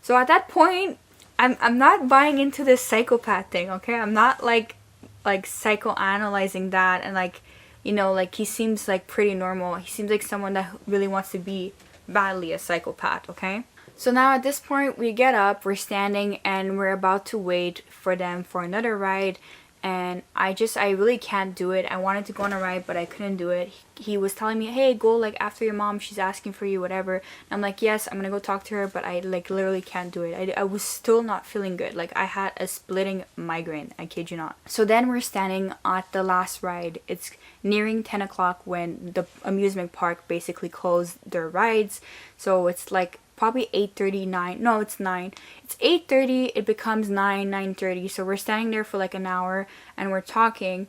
So at that point, I'm not buying into this psychopath thing, okay? I'm not like psychoanalyzing that and like, you know, like he seems like pretty normal. He seems like someone that really wants to be badly a psychopath, okay? So now at this point, we get up, we're standing, and we're about to wait for them for another ride. And I really can't do it. I wanted to go on a ride, but I couldn't do it. He was telling me, hey, go like after your mom, she's asking for you, whatever. And I'm like, yes, I'm gonna go talk to her, but I like literally can't do it. I was still not feeling good. Like I had a splitting migraine, I kid you not. So then we're standing at the last ride. It's nearing 10 o'clock when the amusement park basically closed their rides. So it's like probably 8:39. No, it's 9. It's 8:30. It becomes 9:30. So we're standing there for like an hour and we're talking.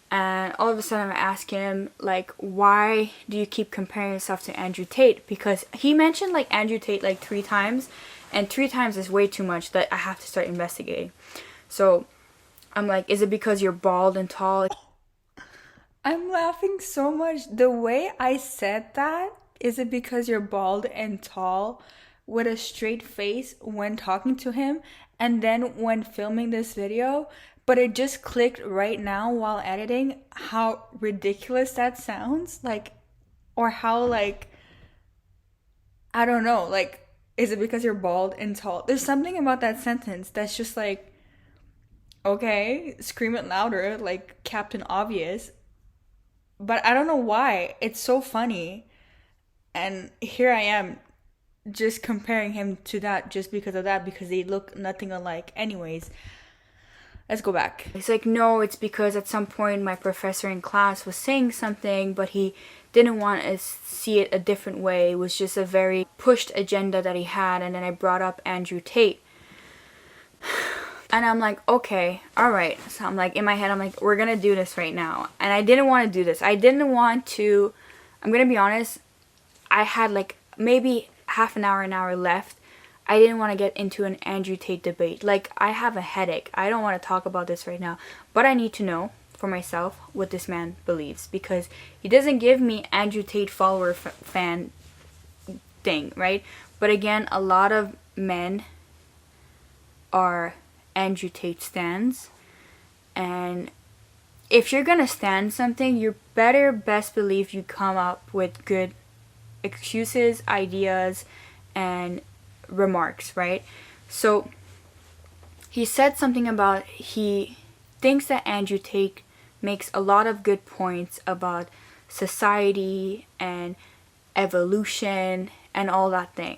And all of a sudden I'm asking him like, why do you keep comparing yourself to Andrew Tate? Because he mentioned like Andrew Tate like 3 times. And 3 times is way too much that I have to start investigating. So I'm like, is it because you're bald and tall? I'm laughing so much. The way I said that, is it because you're bald and tall with a straight face when talking to him and then when filming this video? But it just clicked right now while editing how ridiculous that sounds. Like, or how like, I don't know, like, is it because you're bald and tall? There's something about that sentence that's just like, okay, scream it louder, like Captain Obvious. But I don't know why. It's so funny. And here I am just comparing him to that just because of that, because they look nothing alike. Anyways, let's go back. It's like, no, it's because at some point my professor in class was saying something, but he didn't want to see it a different way. It was just a very pushed agenda that he had. And then I brought up Andrew Tate. And I'm like, okay, all right. So I'm like, in my head, I'm like, we're going to do this right now. And I didn't want to do this. I didn't want to, I'm going to be honest, I had like maybe half an hour left. I didn't want to get into an Andrew Tate debate. Like, I have a headache. I don't want to talk about this right now. But I need to know for myself what this man believes. Because he doesn't give me Andrew Tate follower fan thing, right? But again, a lot of men are Andrew Tate stans. And if you're going to stand something, you better best believe you come up with good excuses, ideas, and remarks, right? So he said something about he thinks that Andrew Tate makes a lot of good points about society and evolution and all that thing.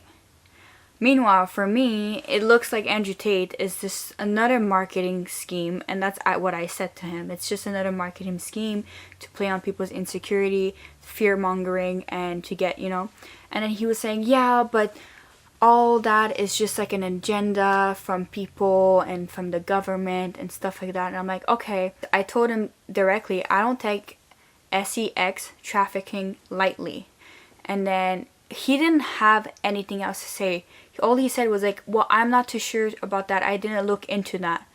Meanwhile, for me, it looks like Andrew Tate is just another marketing scheme, and that's what I said to him. It's just another marketing scheme to play on people's insecurity, fear-mongering, and to get, And then he was saying, yeah, but all that is just like an agenda from people and from the government and stuff like that. And I'm like, okay. I told him directly, I don't take sex trafficking lightly. And then he didn't have anything else to say. All he said was like, well, I'm not too sure about that. I didn't look into that.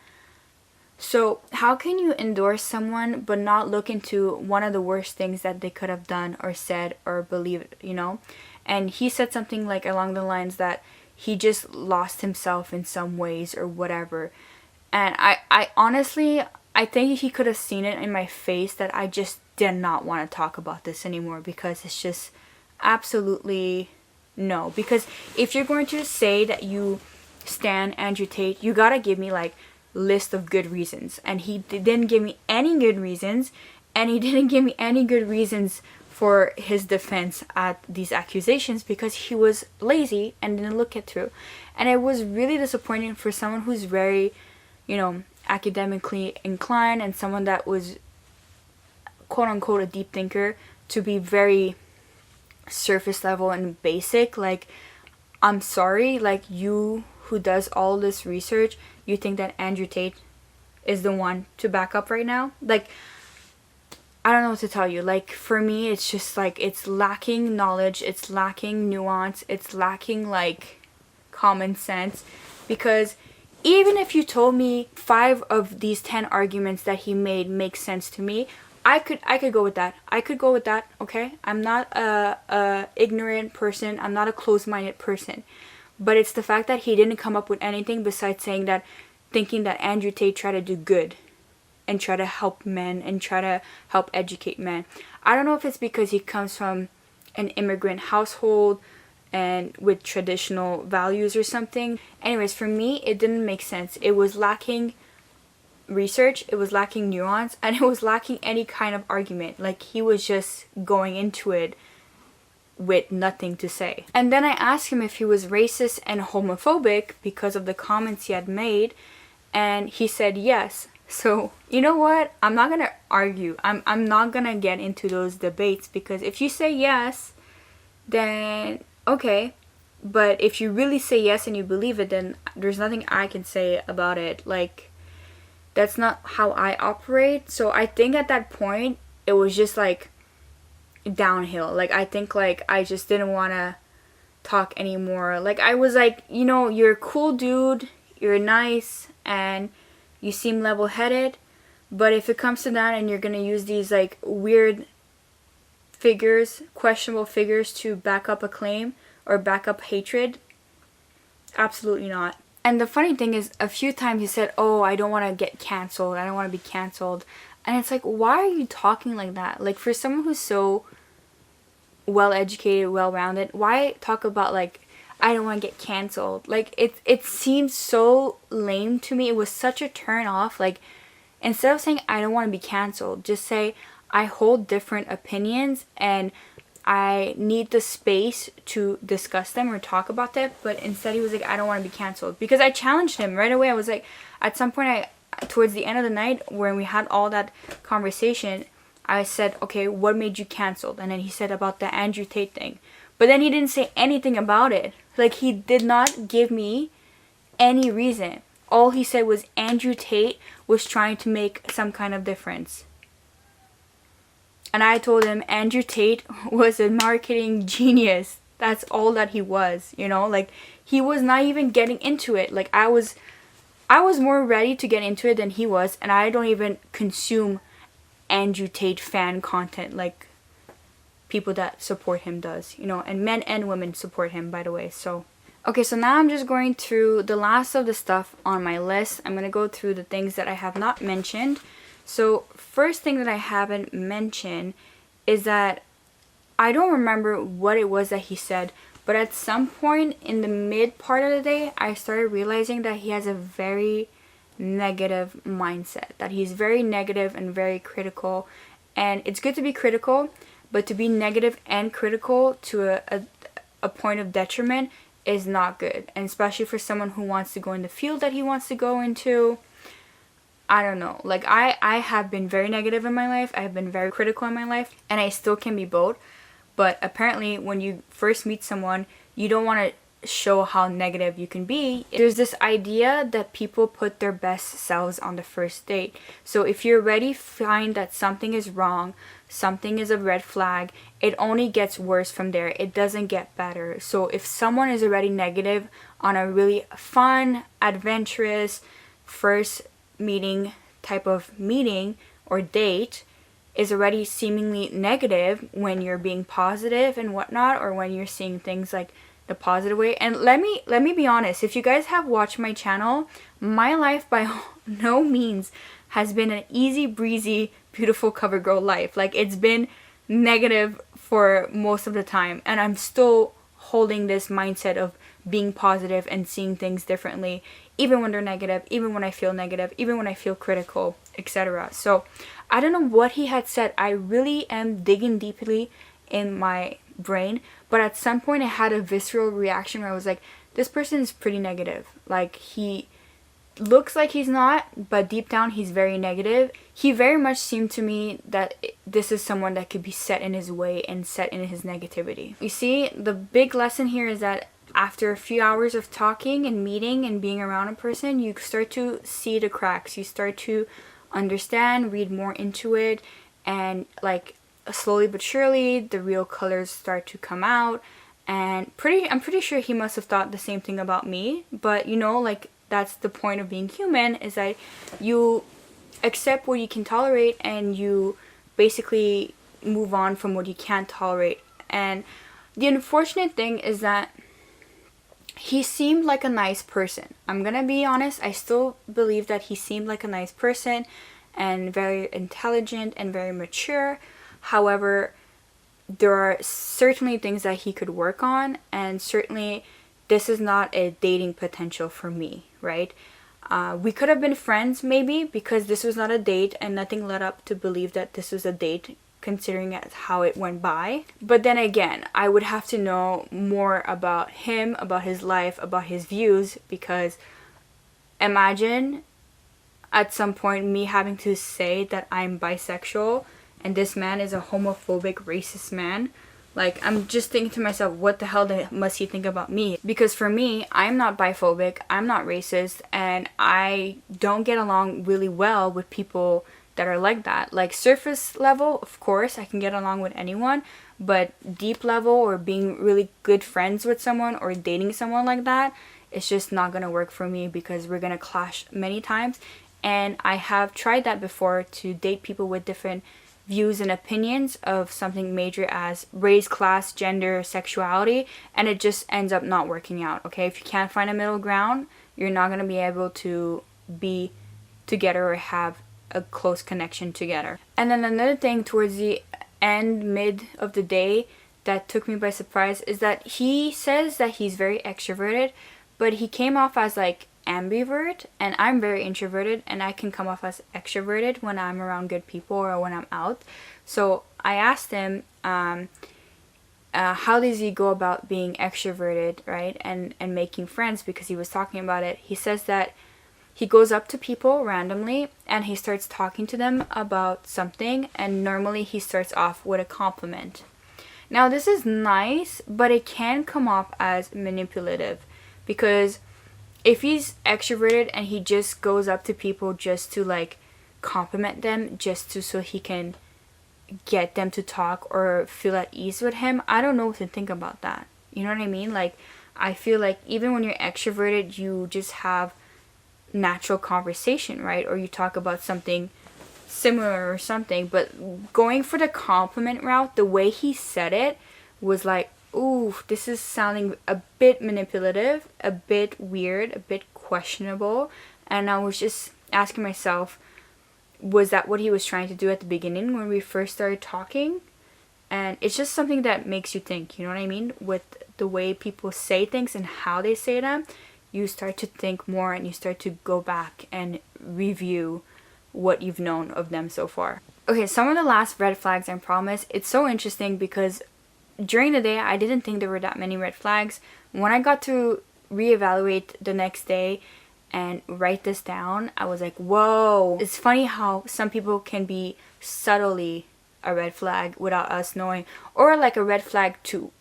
So how can you endorse someone but not look into one of the worst things that they could have done or said or believed, And he said something like along the lines that he just lost himself in some ways or whatever. And I honestly, I think he could have seen it in my face that I just did not want to talk about this anymore, because it's just absolutely no. Because if you're going to say that you stan Andrew Tate, you gotta give me like list of good reasons. And he didn't give me any good reasons, and he didn't give me any good reasons for his defense at these accusations, because he was lazy and didn't look it through. And it was really disappointing for someone who's very, academically inclined and someone that was quote unquote a deep thinker to be very surface level and basic. Like, I'm sorry, like, you who does all this research, you think that Andrew Tate is the one to back up right now? Like, I don't know what to tell you. Like, for me, it's just like, it's lacking knowledge, it's lacking nuance, it's lacking like common sense. Because even if you told me 5 of these 10 arguments that he made make sense to me, I could go with that. I could go with that, okay? I'm not a ignorant person. I'm not a closed-minded person. But it's the fact that he didn't come up with anything besides thinking that Andrew Tate tried to do good and try to help men and try to help educate men. I don't know if it's because he comes from an immigrant household and with traditional values or something. Anyways, for me, it didn't make sense. It was lacking research, it was lacking nuance, and it was lacking any kind of argument. Like, he was just going into it with nothing to say. And then I asked him if he was racist and homophobic because of the comments he had made, and he said yes. So, you know what? I'm not gonna argue. I'm not gonna get into those debates, because if you say yes, then okay. But if you really say yes and you believe it, then there's nothing I can say about it. Like, that's not how I operate. So I think at that point, it was just like downhill. Like, I think like I just didn't want to talk anymore. Like, I was like, you're a cool dude, you're nice, and you seem level-headed, but if it comes to that and you're gonna use these like weird figures, questionable figures to back up a claim or back up hatred, absolutely not. And the funny thing is, a few times he said, oh, I don't want to get canceled, I don't want to be canceled. And it's like, why are you talking like that? Like, for someone who's so well-educated, well-rounded, why talk about like, I don't want to get canceled? Like, it seemed so lame to me. It was such a turn off. Like, instead of saying I don't want to be canceled, just say I hold different opinions and I need the space to discuss them or talk about them. But instead he was like, I don't want to be canceled. Because I challenged him right away. I was like, at some point, towards the end of the night when we had all that conversation, I said, okay, what made you canceled? And then he said about the Andrew Tate thing. But then he didn't say anything about it. Like, he did not give me any reason. All he said was Andrew Tate was trying to make some kind of difference. And I told him Andrew Tate was a marketing genius. That's all that he was, Like, he was not even getting into it. Like, I was more ready to get into it than he was. And I don't even consume Andrew Tate fan content like people that support him does, and men and women support him, by the way. So, okay, so now I'm just going through the last of the stuff on my list. I'm going to go through the things that I have not mentioned. So, first thing that I haven't mentioned is that I don't remember what it was that he said, but at some point in the mid part of the day, I started realizing that he has a very negative mindset, that he's very negative and very critical. And it's good to be critical, but to be negative and critical to a point of detriment is not good. And especially for someone who wants to go in the field that he wants to go into. I don't know. Like, I have been very negative in my life. I have been very critical in my life. And I still can be both. But apparently, when you first meet someone, you don't want to show how negative you can be. There's this idea that people put their best selves on the first date. So if you already find that something is wrong, something is a red flag, it only gets worse from there. It doesn't get better. So if someone is already negative on a really fun, adventurous, first meeting type of meeting or date, is already seemingly negative when you're being positive and whatnot, or when you're seeing things like the positive way. And let me be honest, if you guys have watched my channel, my life by no means has been an easy breezy, beautiful cover girl life. Like, it's been negative for most of the time, and I'm still holding this mindset of being positive and seeing things differently, even when they're negative, even when I feel negative, even when I feel critical, etc. So I don't know what he had said. I really am digging deeply in my brain, but at some point I had a visceral reaction where I was like, this person is pretty negative. Like, he looks like he's not, but deep down he's very negative. He very much seemed to me that this is someone that could be set in his way and set in his negativity. You see, the big lesson here is that after a few hours of talking and meeting and being around a person, you start to see the cracks. You start to understand, read more into it, and like slowly but surely the real colors start to come out. And I'm pretty sure he must have thought the same thing about me, but you know, like, that's the point of being human, is that you accept what you can tolerate and you basically move on from what you can't tolerate. And the unfortunate thing is that he seemed like a nice person. I'm gonna be honest, I still believe that he seemed like a nice person and very intelligent and very mature. However, there are certainly things that he could work on, and certainly this is not a dating potential for me, right? We could have been friends maybe, because this was not a date and nothing led up to believe that this was a date, considering how it went by. But then again, I would have to know more about him, about his life, about his views, because imagine at some point me having to say that I'm bisexual and this man is a homophobic, racist man. Like, I'm just thinking to myself, what the hell must he think about me? Because for me, I'm not biphobic, I'm not racist, and I don't get along really well with people that are like that. Like, surface level, of course, I can get along with anyone, but deep level, or being really good friends with someone or dating someone like that, it's just not gonna work for me, because we're gonna clash many times. And I have tried that before, to date people with different views and opinions of something major as race, class, gender, sexuality, and it just ends up not working out. Okay, if you can't find a middle ground, you're not going to be able to be together or have a close connection together. And then another thing towards the mid of the day that took me by surprise is that he says that he's very extroverted, but he came off as like ambivert, and I'm very introverted, and I can come off as extroverted when I'm around good people or when I'm out. So I asked him how does he go about being extroverted, right, and making friends, because he was talking about it. He says that he goes up to people randomly and he starts talking to them about something, and normally he starts off with a compliment. Now, this is nice, but it can come off as manipulative, because if he's extroverted and he just goes up to people just to like compliment them, just to so he can get them to talk or feel at ease with him, I don't know what to think about that. You know what I mean? Like, I feel like even when you're extroverted, you just have natural conversation, right? Or you talk about something similar or something. But going for the compliment route, the way he said it was like, ooh, this is sounding a bit manipulative, a bit weird, a bit questionable. And I was just asking myself, was that what he was trying to do at the beginning when we first started talking? And it's just something that makes you think, you know what I mean? With the way people say things and how they say them, you start to think more and you start to go back and review what you've known of them so far. Okay, some of the last red flags, I promise. It's so interesting because during the day, I didn't think there were that many red flags. When I got to reevaluate the next day and write this down, I was like, whoa. It's funny how some people can be subtly a red flag without us knowing, or like a red flag to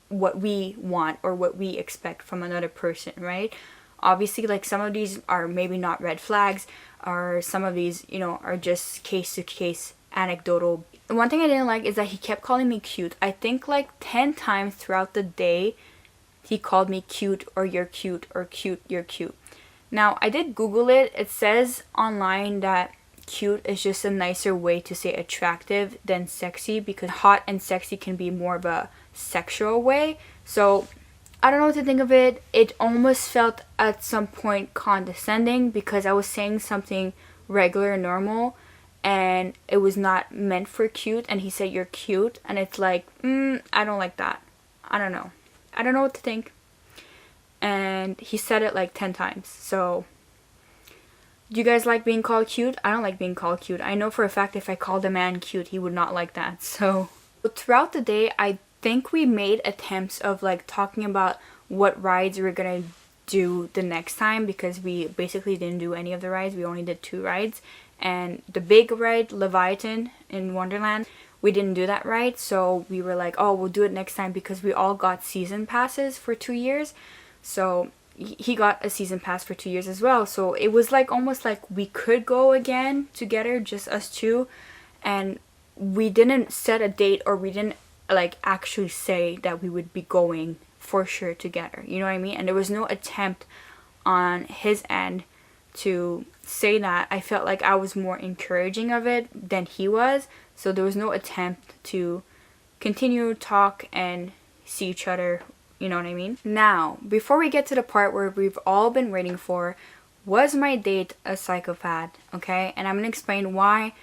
what we want or what we expect from another person, right? Obviously, like some of these are maybe not red flags, or some of these, you know, are just case to case anecdotal. The one thing I didn't like is that he kept calling me cute. I think like 10 times throughout the day he called me cute, or you're cute, or cute, you're cute. Now I did Google it. It says online that cute is just a nicer way to say attractive than sexy, because hot and sexy can be more of a sexual way. So I don't know what to think of it. It almost felt at some point condescending because I was saying something regular and normal and it was not meant for cute, and he said you're cute, and it's like, I don't like that. I don't know what to think. And he said it like 10 times. So do you guys like being called cute? I don't like being called cute. I know for a fact if I called a man cute, he would not like that. So throughout the day, I think we made attempts of like talking about what rides we were gonna do the next time, because we basically didn't do any of the rides. We only did 2 rides, and the big ride, Leviathan in Wonderland, we didn't do that ride. So we were like, oh, we'll do it next time, because we all got season passes for 2 years. So he got a season pass for 2 years as well. So it was like almost like we could go again together, just us two. And we didn't set a date, or we didn't like actually say that we would be going for sure together. You know what I mean? And there was no attempt on his end to say that. I felt like I was more encouraging of it than he was. So there was no attempt to continue talk and see each other. You know what I mean? Now, before we get to the part where we've all been waiting for, was my date a psychopath? Okay, and I'm gonna explain why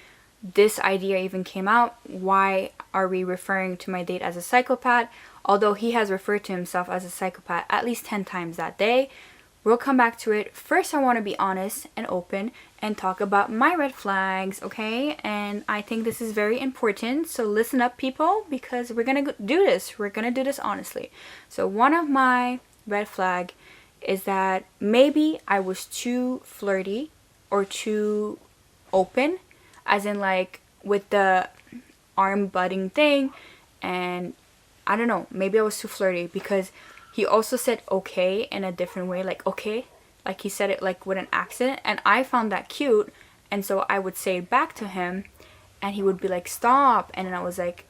this idea even came out. Why are we referring to my date as a psychopath? Although he has referred to himself as a psychopath at least 10 times that day. We'll come back to it. First, I want to be honest and open and talk about my red flags, okay? And I think this is very important, so listen up, people, because we're gonna do this. We're gonna do this honestly. So one of my red flag is that maybe I was too flirty or too open, as in like with the arm butting thing, and I don't know, maybe I was too flirty, because he also said okay in a different way, like okay, like he said it like with an accent, and I found that cute, and so I would say it back to him and he would be like stop, and then I was like,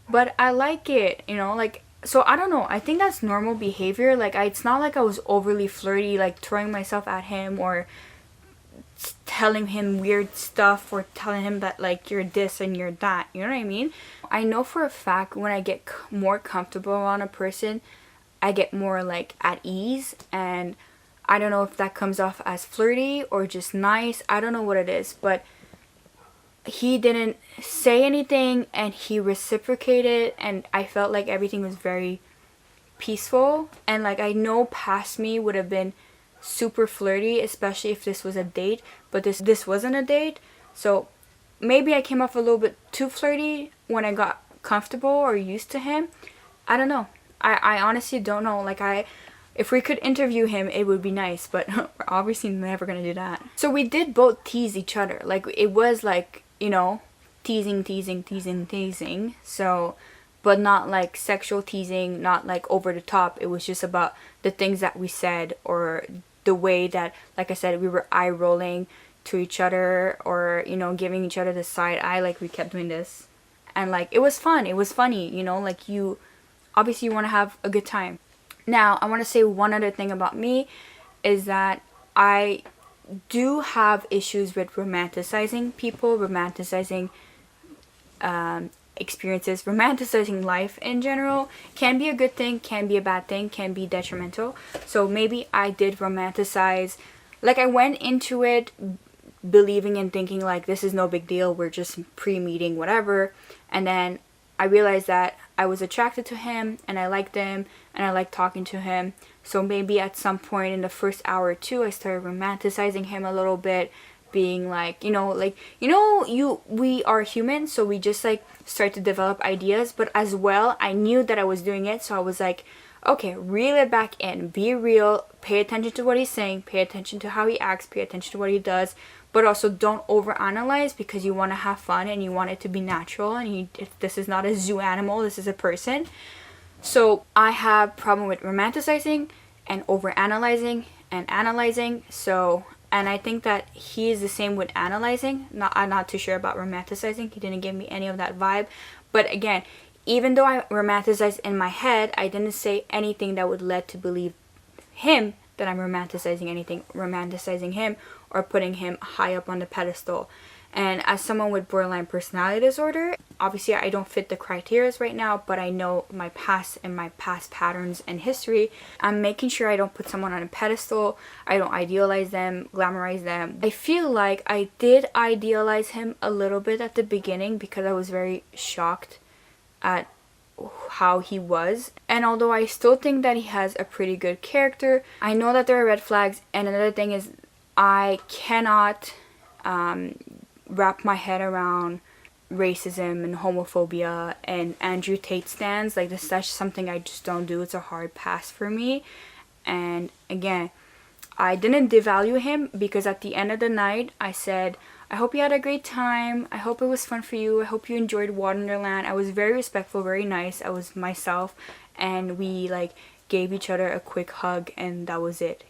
but I like it, you know, like. So I don't know, I think that's normal behavior. Like it's not like I was overly flirty, like throwing myself at him or telling him weird stuff or telling him that like you're this and you're that, you know what I mean? I know for a fact when I get more comfortable around a person, I get more like at ease, and I don't know if that comes off as flirty or just nice. I don't know what it is, but he didn't say anything and he reciprocated, and I felt like everything was very peaceful. And like I know past me would have been super flirty, especially if this was a date, but this wasn't a date. So maybe I came off a little bit too flirty when I got comfortable or used to him. I don't know. I honestly don't know. Like if we could interview him, it would be nice, but we're obviously never gonna do that. So we did both tease each other. Like it was like, you know, teasing. So, but not like sexual teasing, not like over the top. It was just about the things that we said, or the way that, like I said, we were eye rolling to each other, or, you know, giving each other the side eye. Like we kept doing this, and like it was fun. It was funny, you know, like you obviously want to have a good time. Now, I want to say one other thing about me is that I do have issues with romanticizing people, romanticizing experiences, romanticizing life in general. Can be a good thing, can be a bad thing, can be detrimental. So maybe I did romanticize, like I went into it believing and thinking like this is no big deal, we're just pre-meeting, whatever, and then I realized that I was attracted to him and I liked him and I liked talking to him. So maybe at some point in the first hour or two, I started romanticizing him a little bit, being like, we are human, so we just like start to develop ideas. But as well, I knew that I was doing it, so I was like, okay, reel it back in, be real, pay attention to what he's saying, pay attention to how he acts, pay attention to what he does, but also don't overanalyze, because you want to have fun and you want it to be natural, and this is not a zoo animal, this is a person. So I have problem with romanticizing and overanalyzing and analyzing. And I think that he is the same with analyzing. I'm not too sure about romanticizing. He didn't give me any of that vibe. But again, even though I romanticized in my head, I didn't say anything that would lead to believe him that I'm romanticizing him or putting him high up on the pedestal. And as someone with borderline personality disorder, obviously I don't fit the criteria right now, but I know my past and my past patterns and history. I'm making sure I don't put someone on a pedestal. I don't idealize them, glamorize them. I feel like I did idealize him a little bit at the beginning because I was very shocked at how he was. And although I still think that he has a pretty good character, I know that there are red flags. And another thing is, I cannot wrap my head around racism and homophobia and Andrew Tate stands. Like, that's something I just don't do. It's a hard pass for me. And again, I didn't devalue him, because at the end of the night I said, I hope you had a great time, I hope it was fun for you, I hope you enjoyed Wonderland. I was very respectful, very nice, I was myself, and we like gave each other a quick hug, and that was it,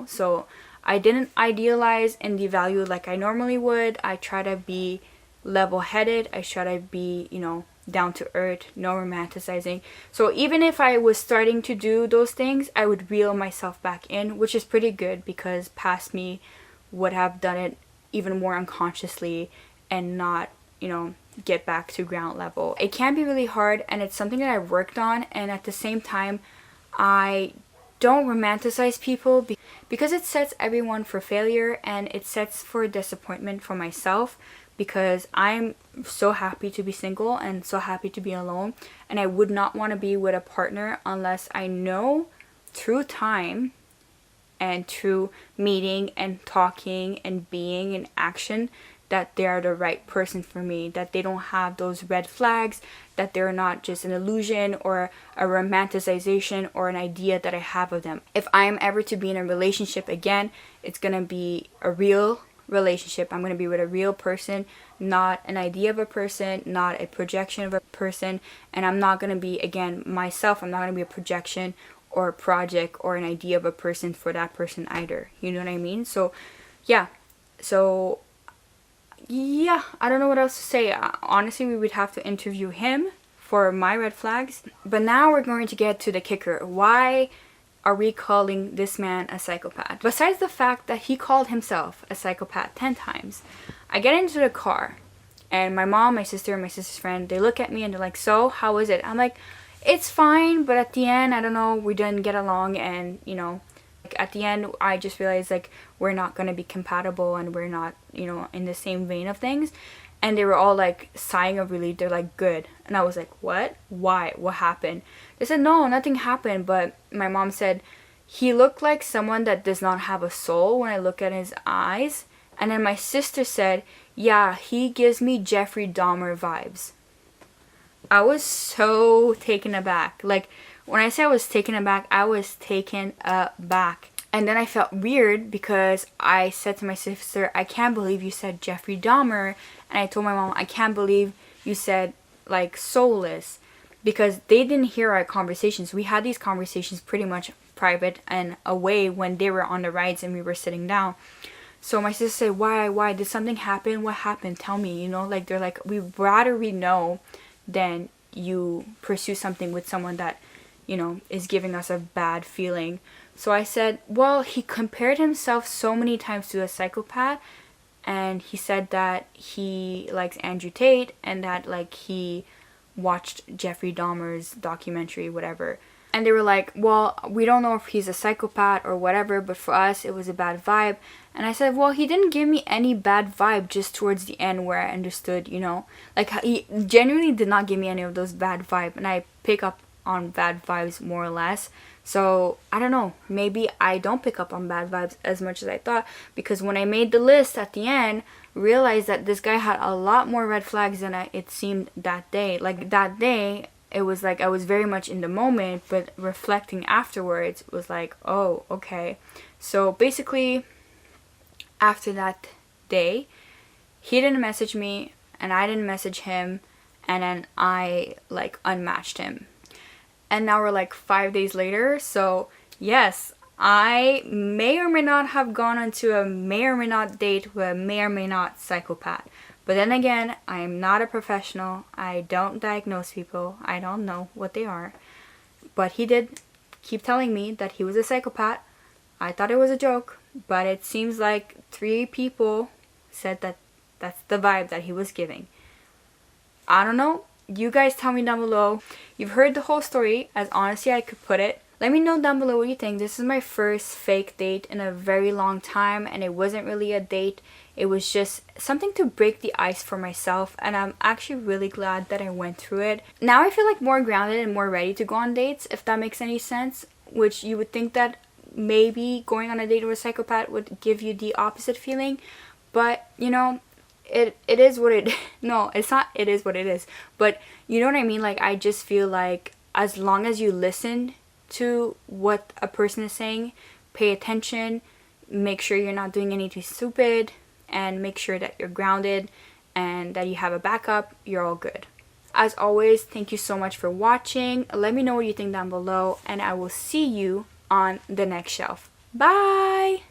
So I didn't idealize and devalue like I normally would. I try to be level-headed. I try to be, down to earth, no romanticizing. So even if I was starting to do those things, I would reel myself back in, which is pretty good, because past me would have done it even more unconsciously and not, get back to ground level. It can be really hard, and it's something that I've worked on, and at the same time, I don't romanticize people because it sets everyone for failure, and it sets for disappointment for myself, because I'm so happy to be single and so happy to be alone, and I would not want to be with a partner unless I know through time and through meeting and talking and being in action that they are the right person for me, that they don't have those red flags, that they're not just an illusion or a romanticization or an idea that I have of them. If I'm ever to be in a relationship again, it's gonna be a real relationship. I'm gonna be with a real person, not an idea of a person, not a projection of a person, and I'm not gonna be, again, myself. I'm not gonna be a projection or a project or an idea of a person for that person either. You know what I mean? So yeah, I don't know what else to say. Honestly, we would have to interview him for my red flags. But now we're going to get to the kicker. Why are we calling this man a psychopath? Besides the fact that he called himself a psychopath 10 times, I get into the car, and my mom, my sister, and my sister's friend, they look at me and they're like, so, how is it? I'm like, it's fine, but at the end, I don't know, we didn't get along, and, at the end, I just realized, we're not going to be compatible, and we're not, in the same vein of things. And they were all, sighing of relief. They're like, good. And I was like, what? Why? What happened? They said, no, nothing happened. But my mom said, he looked like someone that does not have a soul when I look at his eyes. And then my sister said, yeah, he gives me Jeffrey Dahmer vibes. I was so taken aback. When I say I was taken aback, I was taken aback. And then I felt weird because I said to my sister, I can't believe you said Jeffrey Dahmer. And I told my mom, I can't believe you said, soulless. Because they didn't hear our conversations. We had these conversations pretty much private and away when they were on the rides and we were sitting down. So my sister said, why? Did something happen? What happened? Tell me, they're like, we'd rather we know than you pursue something with someone that, is giving us a bad feeling. So I said, well, he compared himself so many times to a psychopath, and he said that he likes Andrew Tate and that he watched Jeffrey Dahmer's documentary, whatever. And they were like, well, we don't know if he's a psychopath or whatever, but for us, it was a bad vibe. And I said, well, he didn't give me any bad vibe just towards the end where I understood, you know. Like, he genuinely did not give me any of those bad vibes. And I pick up on bad vibes more or less. So, I don't know. Maybe I don't pick up on bad vibes as much as I thought. Because when I made the list at the end, realized that this guy had a lot more red flags than it seemed that day. Like, that day, it was like I was very much in the moment, but reflecting afterwards was like, oh, okay. So basically, after that day, he didn't message me and I didn't message him, and then I like unmatched him. And now we're like 5 days later, so yes, I may or may not have gone onto a may or may not date with a may or may not psychopath. But then again, I am not a professional. I don't diagnose people. I don't know what they are. But he did keep telling me that he was a psychopath. I thought it was a joke, but it seems like 3 people said that that's the vibe that he was giving. I don't know. You guys tell me down below. You've heard the whole story, as honestly I could put it. Let me know down below what you think. This is my first fake date in a very long time, and it wasn't really a date. It was just something to break the ice for myself, and I'm actually really glad that I went through it. Now I feel like more grounded and more ready to go on dates, if that makes any sense, which you would think that maybe going on a date with a psychopath would give you the opposite feeling, but you know, it is what it no, it's not it is what it is, but you know what I mean. Like, I just feel like as long as you listen to what a person is saying, pay attention, make sure you're not doing anything stupid, and make sure that you're grounded and that you have a backup, you're all good. As always, thank you so much for watching. Let me know what you think down below, and I will see you on the next shelf. Bye!